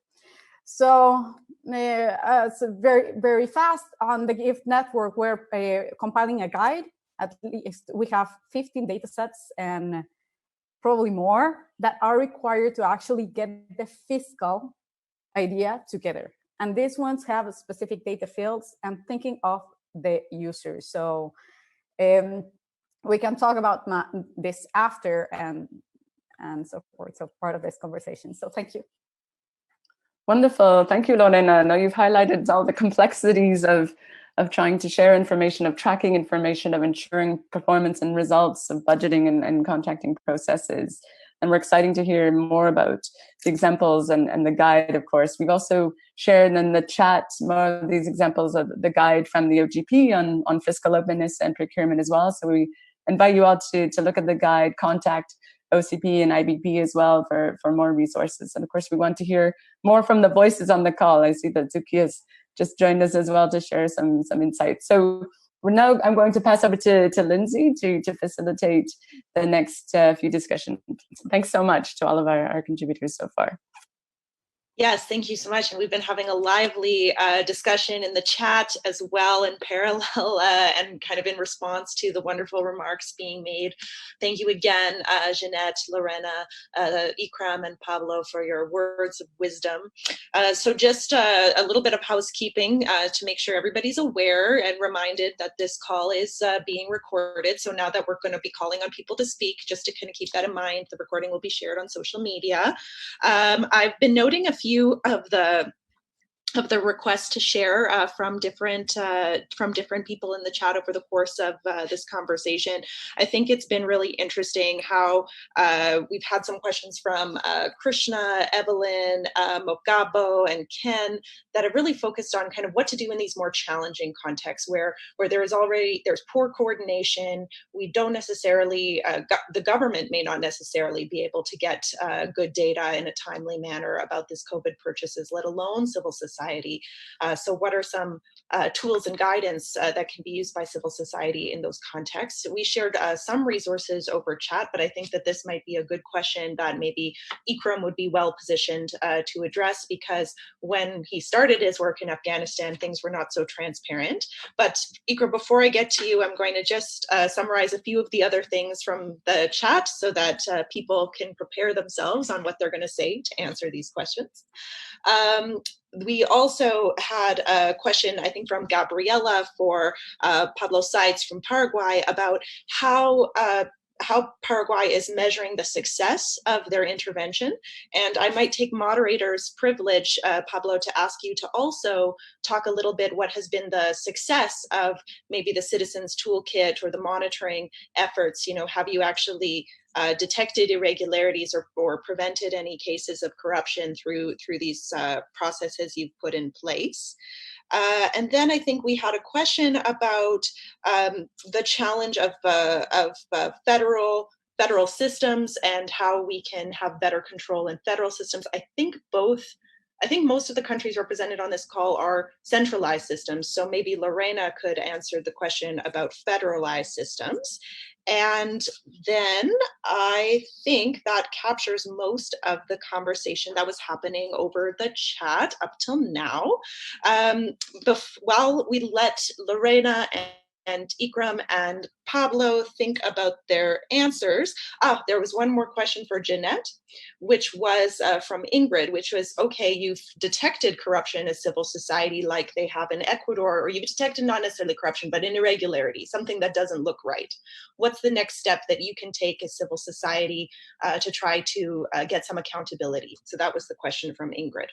So it's very, very fast on the GIFT network. We're compiling a guide. At least we have 15 data sets and probably more that are required to actually get the fiscal idea together. And these ones have specific data fields and thinking of the user. So we can talk about this after and so forth. So part of this conversation. So thank you. Wonderful. Thank you, Lorena. Now you've highlighted all the complexities of trying to share information, of tracking information, of ensuring performance and results, of budgeting and contracting processes. And we're excited to hear more about the examples and the guide, of course. We've also shared in the chat more of these examples of the guide from the OGP on fiscal openness and procurement as well. So we invite you all to look at the guide, contact OCP and IBP as well for more resources. And of course, we want to hear more from the voices on the call. I see that Zuki has just joined us as well to share some insights. So I'm going to pass over to Lindsay to facilitate the next few discussions. Thanks so much to all of our contributors so far. Yes, thank you so much. And we've been having a lively discussion in the chat as well in parallel and kind of in response to the wonderful remarks being made. Thank you again, Jeanette, Lorena, Ikram, and Pablo for your words of wisdom. So just a little bit of housekeeping to make sure everybody's aware and reminded that this call is being recorded. So now that we're going to be calling on people to speak, just to kind of keep that in mind, the recording will be shared on social media. I've been noting a few of the requests to share from different people in the chat over the course of this conversation. I think it's been really interesting how we've had some questions from Krishna, Evelyn, Mogabo, and Ken that have really focused on kind of what to do in these more challenging contexts where there's poor coordination. We don't necessarily, the government may not necessarily be able to get good data in a timely manner about this COVID purchases, let alone civil society. So what are some tools and guidance that can be used by civil society in those contexts? We shared some resources over chat, but I think that this might be a good question that maybe Ikram would be well positioned to address, because when he started his work in Afghanistan, things were not so transparent. But Ikram, before I get to you, I'm going to just summarize a few of the other things from the chat so that people can prepare themselves on what they're going to say to answer these questions. We also had a question, I think, from Gabriela for Pablo Seitz from Paraguay about how Paraguay is measuring the success of their intervention. And I might take moderator's privilege, Pablo, to ask you to also talk a little bit what has been the success of maybe the Citizens Toolkit or the monitoring efforts. You know, have you actually detected irregularities or prevented any cases of corruption through these processes you've put in place? And then I think we had a question about the challenge of federal systems and how we can have better control in federal systems. I think most of the countries represented on this call are centralized systems. So maybe Lorena could answer the question about federalized systems. And then I think that captures most of the conversation that was happening over the chat up till now. While we let Lorena and Ikram and Pablo think about their answers, there was one more question for Jeanette, which was from Ingrid, which was, okay, you've detected corruption as civil society like they have in Ecuador, or you've detected not necessarily corruption, but an irregularity, something that doesn't look right. What's the next step that you can take as civil society to try to get some accountability? So that was the question from Ingrid.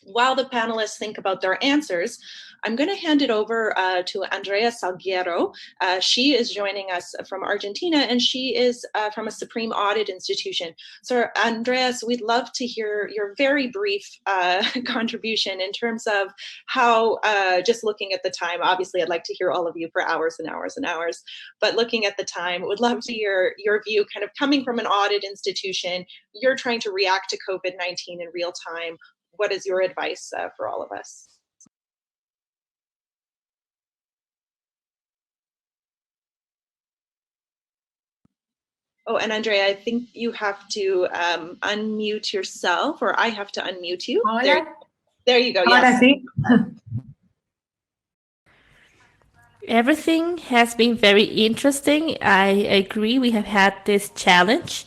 while the panelists think about their answers, I'm going to hand it over to Andrea Salguero. She is joining us from Argentina, and she is from a Supreme Audit Institution. So, Andreas, we'd love to hear your very brief contribution in terms of how, just looking at the time, obviously I'd like to hear all of you for hours and hours and hours, but looking at the time, would love to hear your view, kind of coming from an audit institution, you're trying to react to COVID-19 in real time. What is your advice for all of us? Oh, and Andrea, I think you have to unmute yourself, or I have to unmute you. There you go. Yes. Everything has been very interesting. I agree. We have had this challenge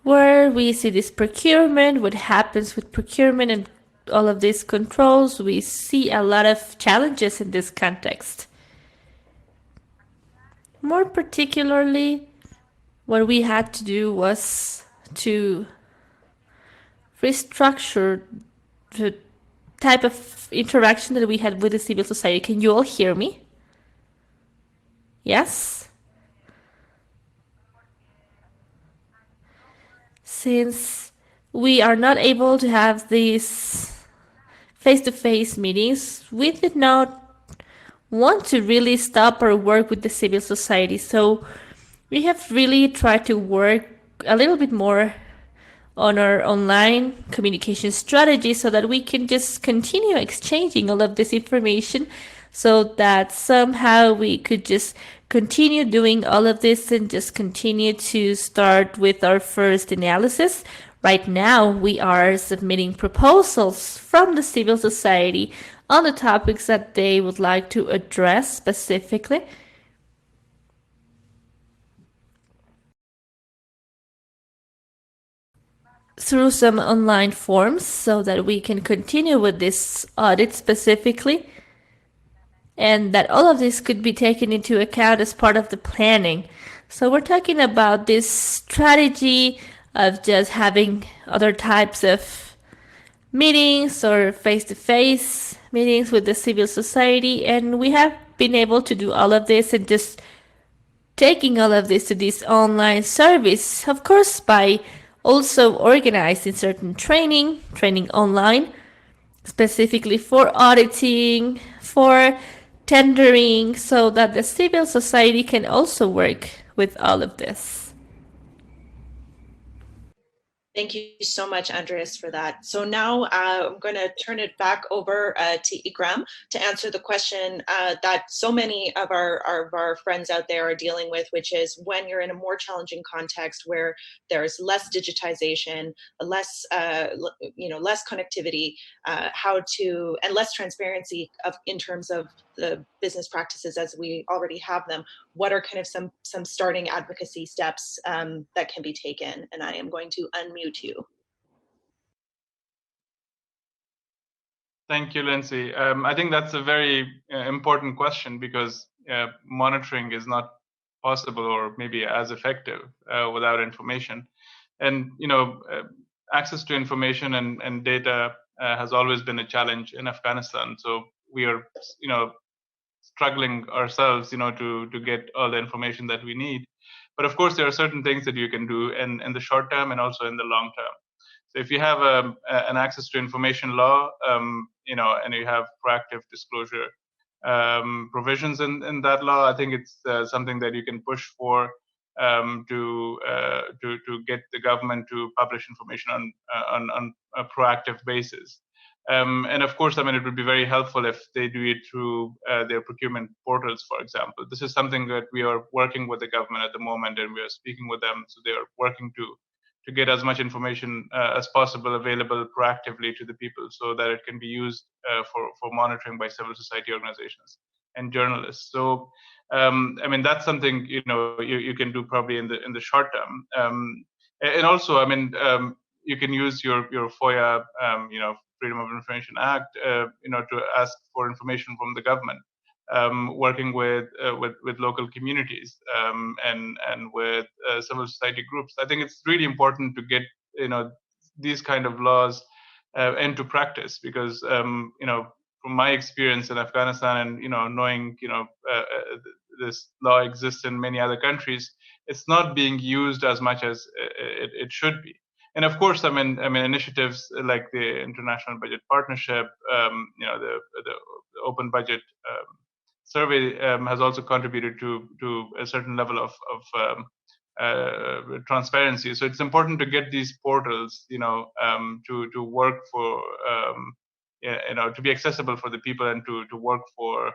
where we see this procurement, what happens with procurement and all of these controls. We see a lot of challenges in this context. More particularly, what we had to do was to restructure the type of interaction that we had with the civil society. Can you all hear me? Yes? Since we are not able to have these face-to-face meetings, we did not want to really stop our work with the civil society. So we have really tried to work a little bit more on our online communication strategy so that we can just continue exchanging all of this information so that somehow we could just continue doing all of this and just continue to start with our first analysis. Right now, we are submitting proposals from the civil society on the topics that they would like to address specifically. Through some online forms so that we can continue with this audit specifically, and that all of this could be taken into account as part of the planning. So we're talking about this strategy of just having other types of meetings or face-to-face meetings with the civil society, and we have been able to do all of this and just taking all of this to this online service, of course, by also organizing certain training online, specifically for auditing, for tendering, so that the civil society can also work with all of this. Thank you so much, Andreas, for that. So now I'm going to turn it back over to Ikram to answer the question that so many of our friends out there are dealing with, which is when you're in a more challenging context where there's less digitization, less less connectivity, and less transparency in terms of the business practices as we already have them. What are kind of some starting advocacy steps that can be taken? And I am going to unmute you. Thank you, Lindsay. I think that's a very important question because monitoring is not possible or maybe as effective without information. And access to information and data has always been a challenge in Afghanistan. So we are struggling ourselves to get all the information that we need. But of course, there are certain things that you can do in the short term and also in the long term. So if you have an access to information law, and you have proactive disclosure provisions in that law, I think it's something that you can push for to get the government to publish information on a proactive basis. And of course, it would be very helpful if they do it through their procurement portals, for example. This is something that we are working with the government at the moment, and we are speaking with them. So they are working to get as much information as possible available proactively to the people so that it can be used for monitoring by civil society organizations and journalists. So, that's something, you can do probably in the short term. And also, you can use your Foia, Freedom of Information Act, to ask for information from the government, working with local communities and with civil society groups. I think it's really important to get these kind of laws into practice, because from my experience in Afghanistan and knowing this law exists in many other countries, it's not being used as much as it should be. And of course, I mean initiatives like the International Budget Partnership, the Open Budget Survey has also contributed to a certain level of transparency. So it's important to get these portals, to work for, to be accessible for the people, and to work for,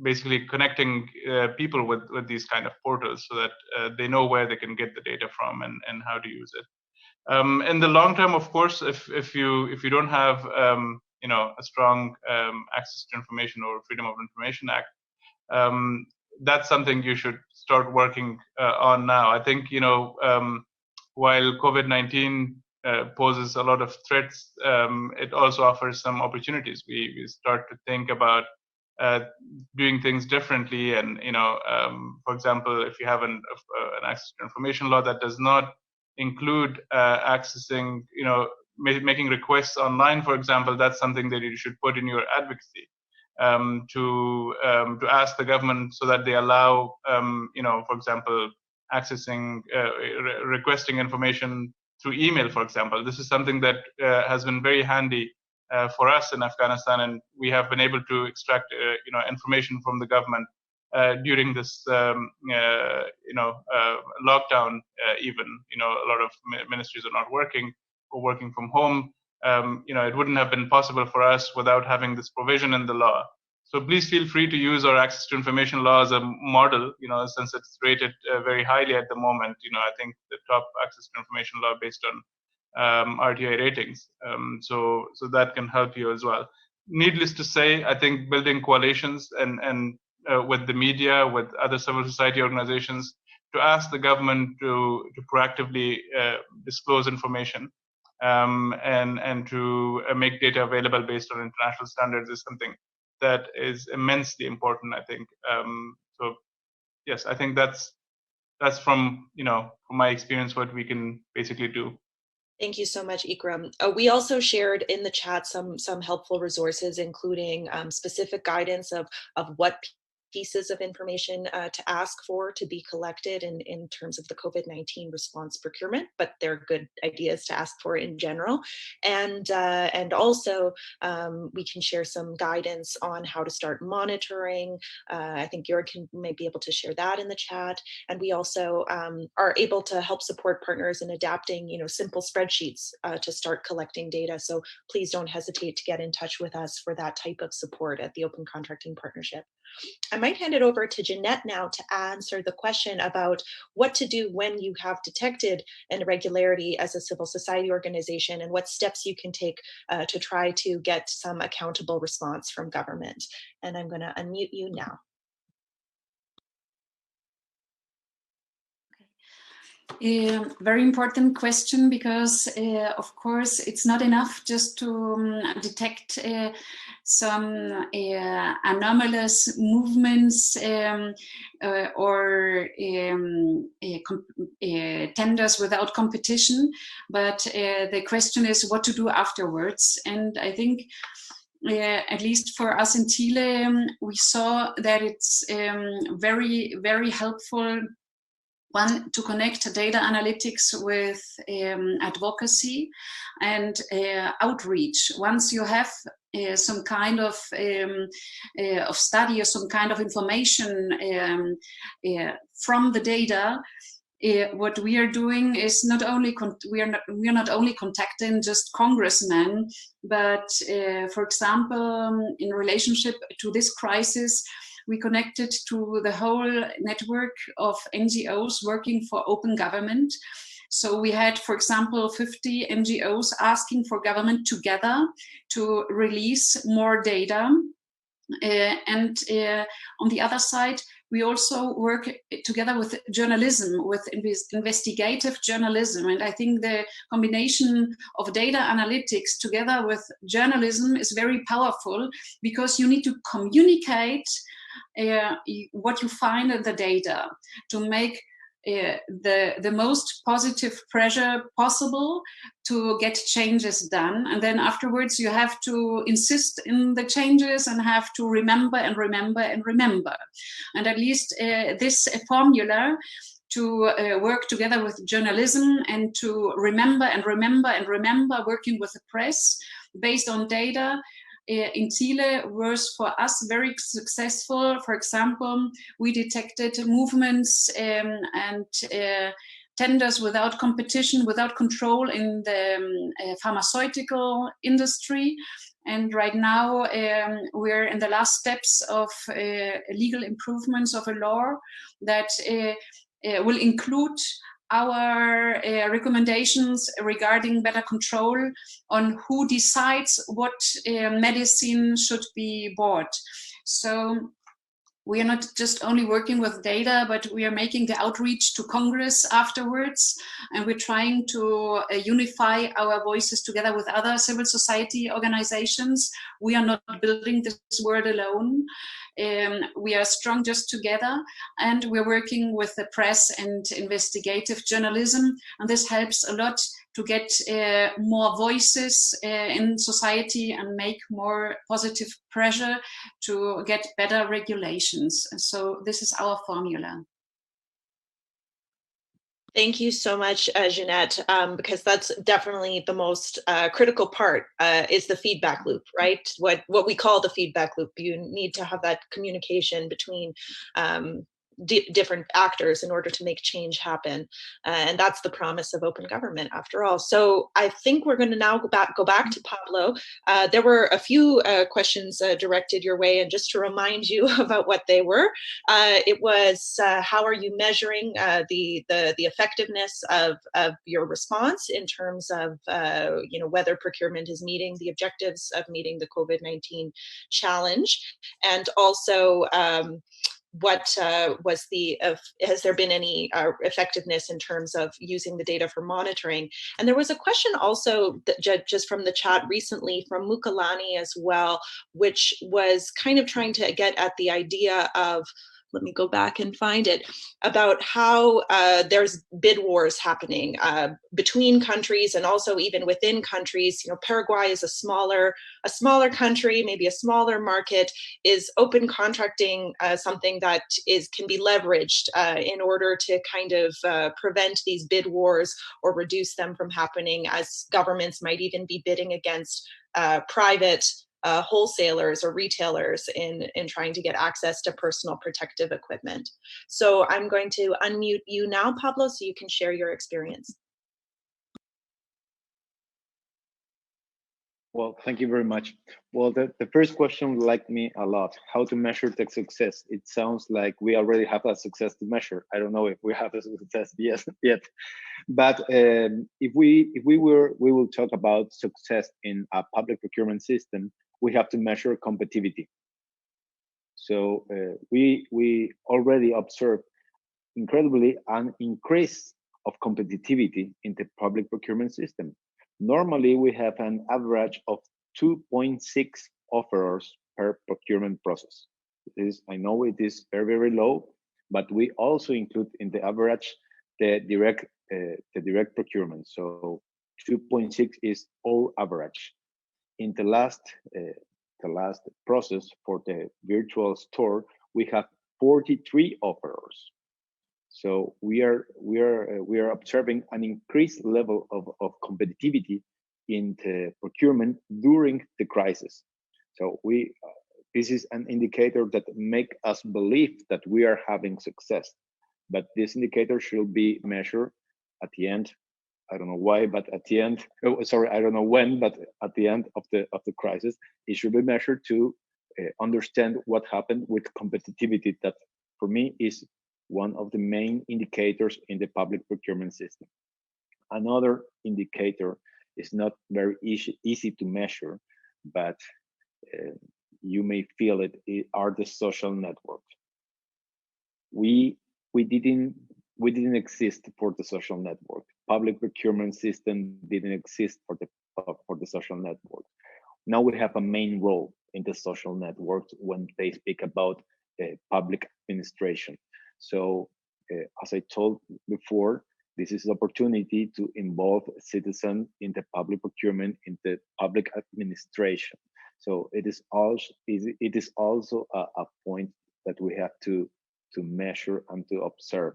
basically connecting people with these kind of portals, so that they know where they can get the data from and how to use it. In the long term, of course, if you don't have a strong access to information or Freedom of Information Act, that's something you should start working on now. I think while COVID-19 poses a lot of threats, it also offers some opportunities. We start to think about doing things differently, and for example, if you have an access to information law that does not include accessing, making requests online, for example, that's something that you should put in your advocacy to ask the government, so that they allow, for example, accessing, requesting information through email, for example. This is something that has been very handy for us in Afghanistan, and we have been able to extract information from the government during this lockdown. Even a lot of ministries are not working or working from home. It wouldn't have been possible for us without having this provision in the law. So please feel free to use our access to information law as a model, since it's rated very highly at the moment. I think the top access to information law based on RTI ratings. So that can help you as well. Needless to say, I think building coalitions and with the media, with other civil society organizations, to ask the government to proactively disclose information and to make data available based on international standards is something that is immensely important, I think. So yes, I think that's from from my experience what we can basically do. Thank you so much, Ikram. We also shared in the chat some helpful resources, including specific guidance of what pieces of information to ask for to be collected in terms of the COVID-19 response procurement, but they're good ideas to ask for in general. And also we can share some guidance on how to start monitoring. I think Jörg may be able to share that in the chat. And we also are able to help support partners in adapting, simple spreadsheets to start collecting data. So please don't hesitate to get in touch with us for that type of support at the Open Contracting Partnership. I might hand it over to Jeanette now to answer the question about what to do when you have detected an irregularity as a civil society organization, and what steps you can take to try to get some accountable response from government. And I'm going to unmute you now. Very important question, because of course it's not enough just to detect some anomalous movements or tenders without competition, but the question is what to do afterwards. And I think at least for us in Chile, we saw that it's very, very helpful, one, to connect data analytics with advocacy and outreach. Once you have some kind of study or some kind of information from the data, what we are doing is not only we are not only contacting just congressmen, but for example, in relationship to this crisis, we connected to the whole network of NGOs working for open government. So we had, for example, 50 NGOs asking for government together to release more data. And on the other side, we also work together with journalism, with investigative journalism. And I think the combination of data analytics together with journalism is very powerful, because you need to communicate what you find in the data to make the most positive pressure possible to get changes done. And then afterwards you have to insist in the changes and have to remember and remember and remember. And at least this formula to work together with journalism and to remember and remember and remember, working with the press based on data in Chile was for us very successful. For example, we detected movements and tenders without competition, without control in the pharmaceutical industry. And right now we're in the last steps of legal improvements of a law that will include our recommendations regarding better control on who decides what medicine should be bought. So we are not just only working with data, but we are making the outreach to Congress afterwards, and we're trying to unify our voices together with other civil society organizations. We are not building this world alone. We are strong just together, and we're working with the press and investigative journalism, and this helps a lot to get more voices in society and make more positive pressure to get better regulations. So this is our formula. Thank you so much, Jeanette, because that's definitely the most critical part is the feedback loop, right? What we call the feedback loop. You need to have that communication between different actors in order to make change happen. And that's the promise of open government after all. So I think we're going to now go back to Pablo. There were a few questions directed your way, and just to remind you about what they were, it was how are you measuring the effectiveness of your response in terms of whether procurement is meeting the objectives of meeting the COVID-19 challenge, and also what has there been any effectiveness in terms of using the data for monitoring? And there was a question also that just from the chat recently from Mukalani as well, which was kind of trying to get at the idea of, let me go back and find it, about how there's bid wars happening between countries and also even within countries. Paraguay is a smaller country, maybe a smaller market. Is open contracting something that can be leveraged in order to kind of prevent these bid wars or reduce them from happening, as governments might even be bidding against private wholesalers or retailers in trying to get access to personal protective equipment. So I'm going to unmute you now, Pablo, so you can share your experience. Well, thank you very much. Well, the first one liked me a lot. How to measure tech success? It sounds like we already have a success to measure. I don't know if we have a success yet. But if we will talk about success in a public procurement system, we have to measure competitivity. So we already observed incredibly an increase of competitivity in the public procurement system. Normally, we have an average of 2.6 offerers per procurement process. I know it is very, very low, but we also include in the average the direct procurement. So 2.6 is all average. In the last process for the virtual store, we have 43 offerers. So we are observing an increased level of competitivity in the procurement during the crisis. So this is an indicator that makes us believe that we are having success. But this indicator should be measured at the end. I don't know why, but at the end, I don't know when, but at the end of the crisis, it should be measured to understand what happened with competitivity. That, for me, is one of the main indicators in the public procurement system. Another indicator is not very easy to measure, but you may feel it, are the social networks. We didn't exist for the social network. Public procurement system didn't exist for the social network. Now we have a main role in the social networks when they speak about public administration. So as I told before, this is an opportunity to involve citizens in the public procurement, in the public administration. So it is also a point that we have to measure and to observe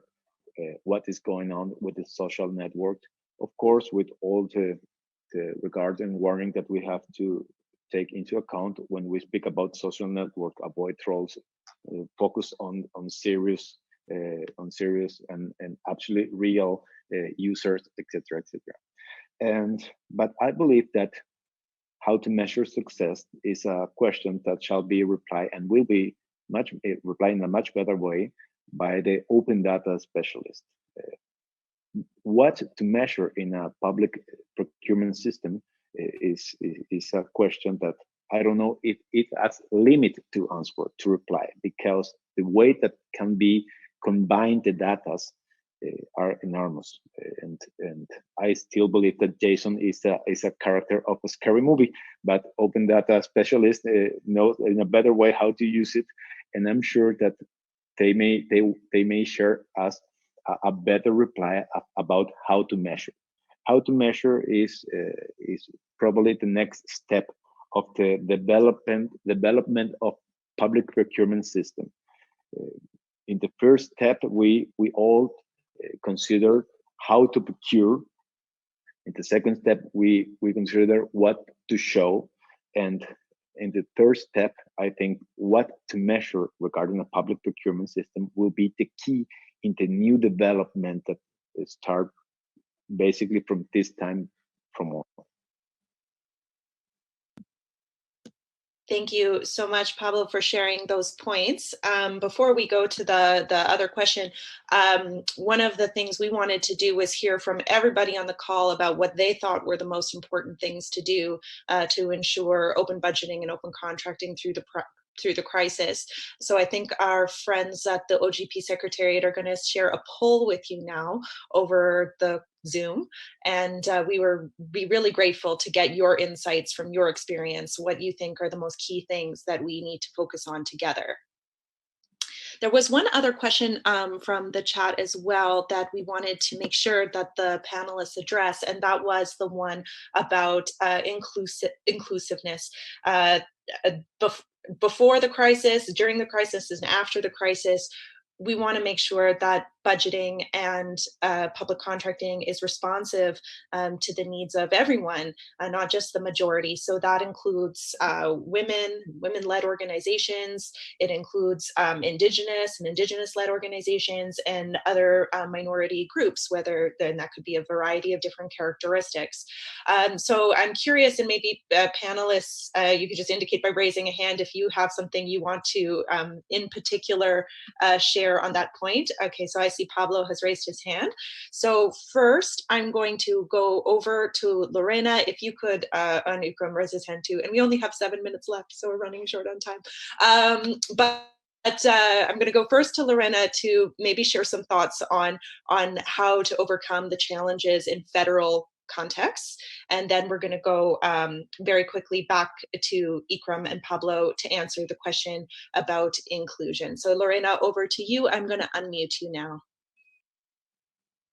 what is going on with the social network. Of course, with all the regards and warning that we have to take into account when we speak about social network, avoid trolls, focus on serious and actually real users, etc., etc. But I believe that how to measure success is a question that shall be replied and will be replied in a much better way by the open data specialist. What to measure in a public procurement system is a question that I don't know if it has limit to answer, to reply, because the way that can be combined the data are enormous, and I still believe that Jason is a character of a scary movie, but open data specialist knows in a better way how to use it, and I'm sure that they may share us a better reply about how to measure. How to measure is probably the next step of the development of public procurement system. In the first step, we all consider how to procure. In the second step, we consider what to show, and in the third step, I think what to measure regarding a public procurement system will be the key in the new development that start basically from this time from on. Thank you so much, Pablo, for sharing those points. Before we go to the other question, one of the things we wanted to do was hear from everybody on the call about what they thought were the most important things to do to ensure open budgeting and open contracting through the crisis. So I think our friends at the OGP Secretariat are going to share a poll with you now over the Zoom, and we would be really grateful to get your insights from your experience, what you think are the most key things that we need to focus on together. There was one other question from the chat as well that we wanted to make sure that the panelists address, and that was the one about inclusiveness. Before the crisis, during the crisis, and after the crisis, we want to make sure that budgeting and public contracting is responsive to the needs of everyone, not just the majority. So that includes women-led organizations. It includes indigenous and indigenous-led organizations and other minority groups, then that could be a variety of different characteristics. So I'm curious, and maybe panelists, you could just indicate by raising a hand if you have something you want to, in particular, share on that point. Okay, so I see Pablo has raised his hand. So first, I'm going to go over to Lorena. If you could, Ikram raise his hand too. And we only have 7 minutes left, so we're running short on time. But I'm going to go first to Lorena to maybe share some thoughts on how to overcome the challenges in federal contexts. And then we're going to go very quickly back to Ikram and Pablo to answer the question about inclusion. So Lorena, over to you. I'm going to unmute you now.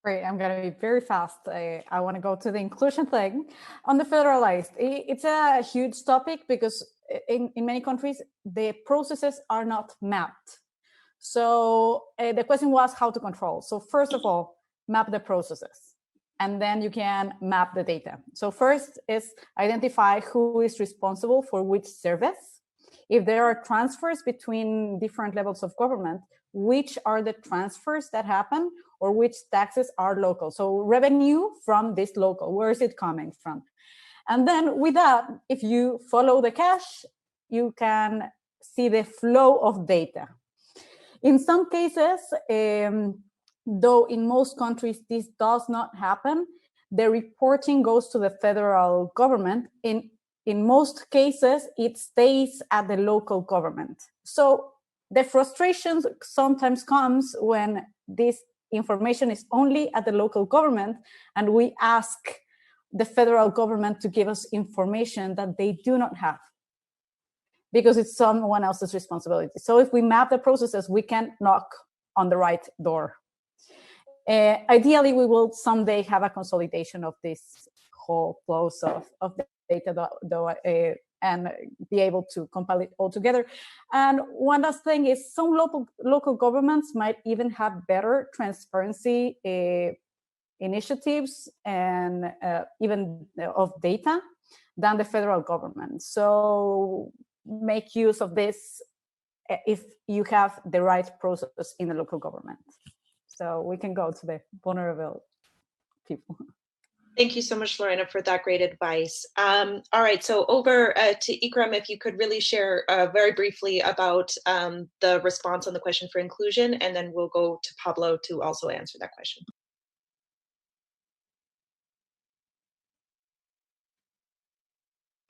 Great, I'm going to be very fast. I want to go to the inclusion thing. On the federalized, it's a huge topic because in many countries, the processes are not mapped. So the question was how to control. So first of all, map the processes, and then you can map the data. So first is identify who is responsible for which service. If there are transfers between different levels of government, which are the transfers that happen, or which taxes are local. So revenue from this local, where is it coming from? And then with that, if you follow the cash, you can see the flow of data. In some cases, though in most countries this does not happen, the reporting goes to the federal government. In most cases, it stays at the local government. So the frustration sometimes comes when this information is only at the local government and we ask the federal government to give us information that they do not have because it's someone else's responsibility. So if we map the processes, we can knock on the right door. Ideally, we will someday have a consolidation of this whole flows of data, and be able to compile it all together. And one last thing is some local governments might even have better transparency initiatives and even of data than the federal government. So make use of this if you have the right process in the local government. So we can go to the vulnerable people. Thank you so much, Lorena, for that great advice. All right, so over to Ikram, if you could really share very briefly about the response on the question for inclusion, and then we'll go to Pablo to also answer that question.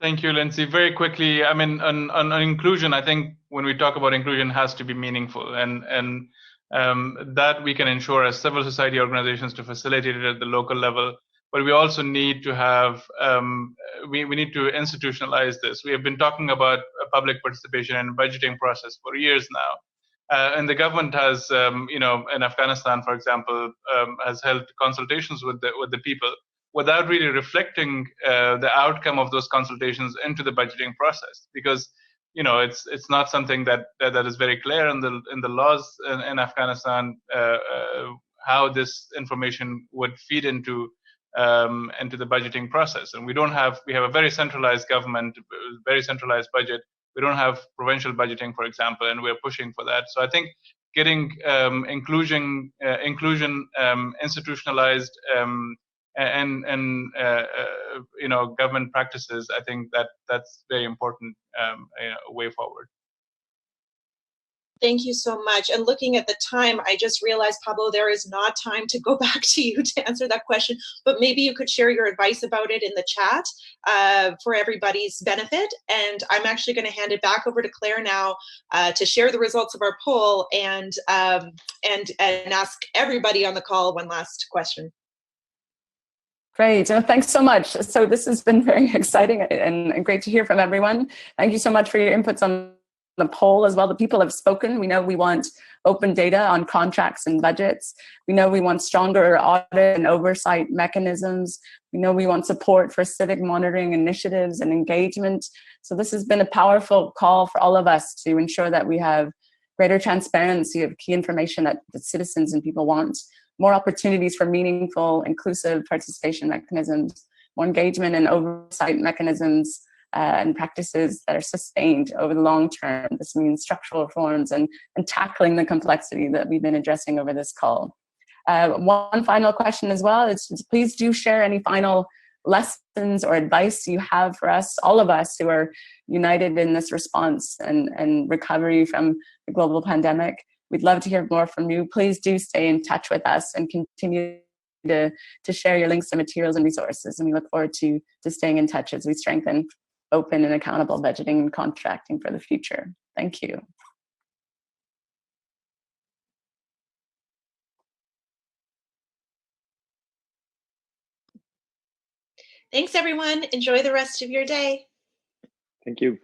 Thank you, Lindsay. Very quickly, I mean, on inclusion, I think when we talk about inclusion, it has to be meaningful, and that we can ensure as civil society organizations to facilitate it at the local level. But we also need to have, we need to institutionalize this. We have been talking about public participation and budgeting process for years now. And the government has, you know, in Afghanistan, for example, has held consultations with the people without really reflecting the outcome of those consultations into the budgeting process, because you know it's not something that is very clear in the laws in Afghanistan how this information would feed into the budgeting process. And we have a very centralized government, very centralized budget. We don't have provincial budgeting, for example, and we're pushing for that. So I think getting inclusion institutionalized and you know, government practices, I think that's very important way forward. Thank you so much. And looking at the time, I just realized, Pablo, there is not time to go back to you to answer that question, but maybe you could share your advice about it in the chat for everybody's benefit. And I'm actually going to hand it back over to Claire now to share the results of our poll and ask everybody on the call one last question. Great. Thanks so much. So this has been very exciting and great to hear from everyone. Thank you so much for your inputs on the poll as well. The people have spoken. We know we want open data on contracts and budgets. We know we want stronger audit and oversight mechanisms. We know we want support for civic monitoring initiatives and engagement. So this has been a powerful call for all of us to ensure that we have greater transparency of key information that citizens and people want, more opportunities for meaningful, inclusive participation mechanisms, more engagement and oversight mechanisms, and practices that are sustained over the long term. This means structural reforms and tackling the complexity that we've been addressing over this call. One final question as well is, please do share any final lessons or advice you have for us, all of us who are united in this response and recovery from the global pandemic. We'd love to hear more from you. Please do stay in touch with us and continue to share your links to materials and resources. And we look forward to staying in touch as we strengthen open and accountable budgeting and contracting for the future. Thank you. Thanks, everyone. Enjoy the rest of your day. Thank you.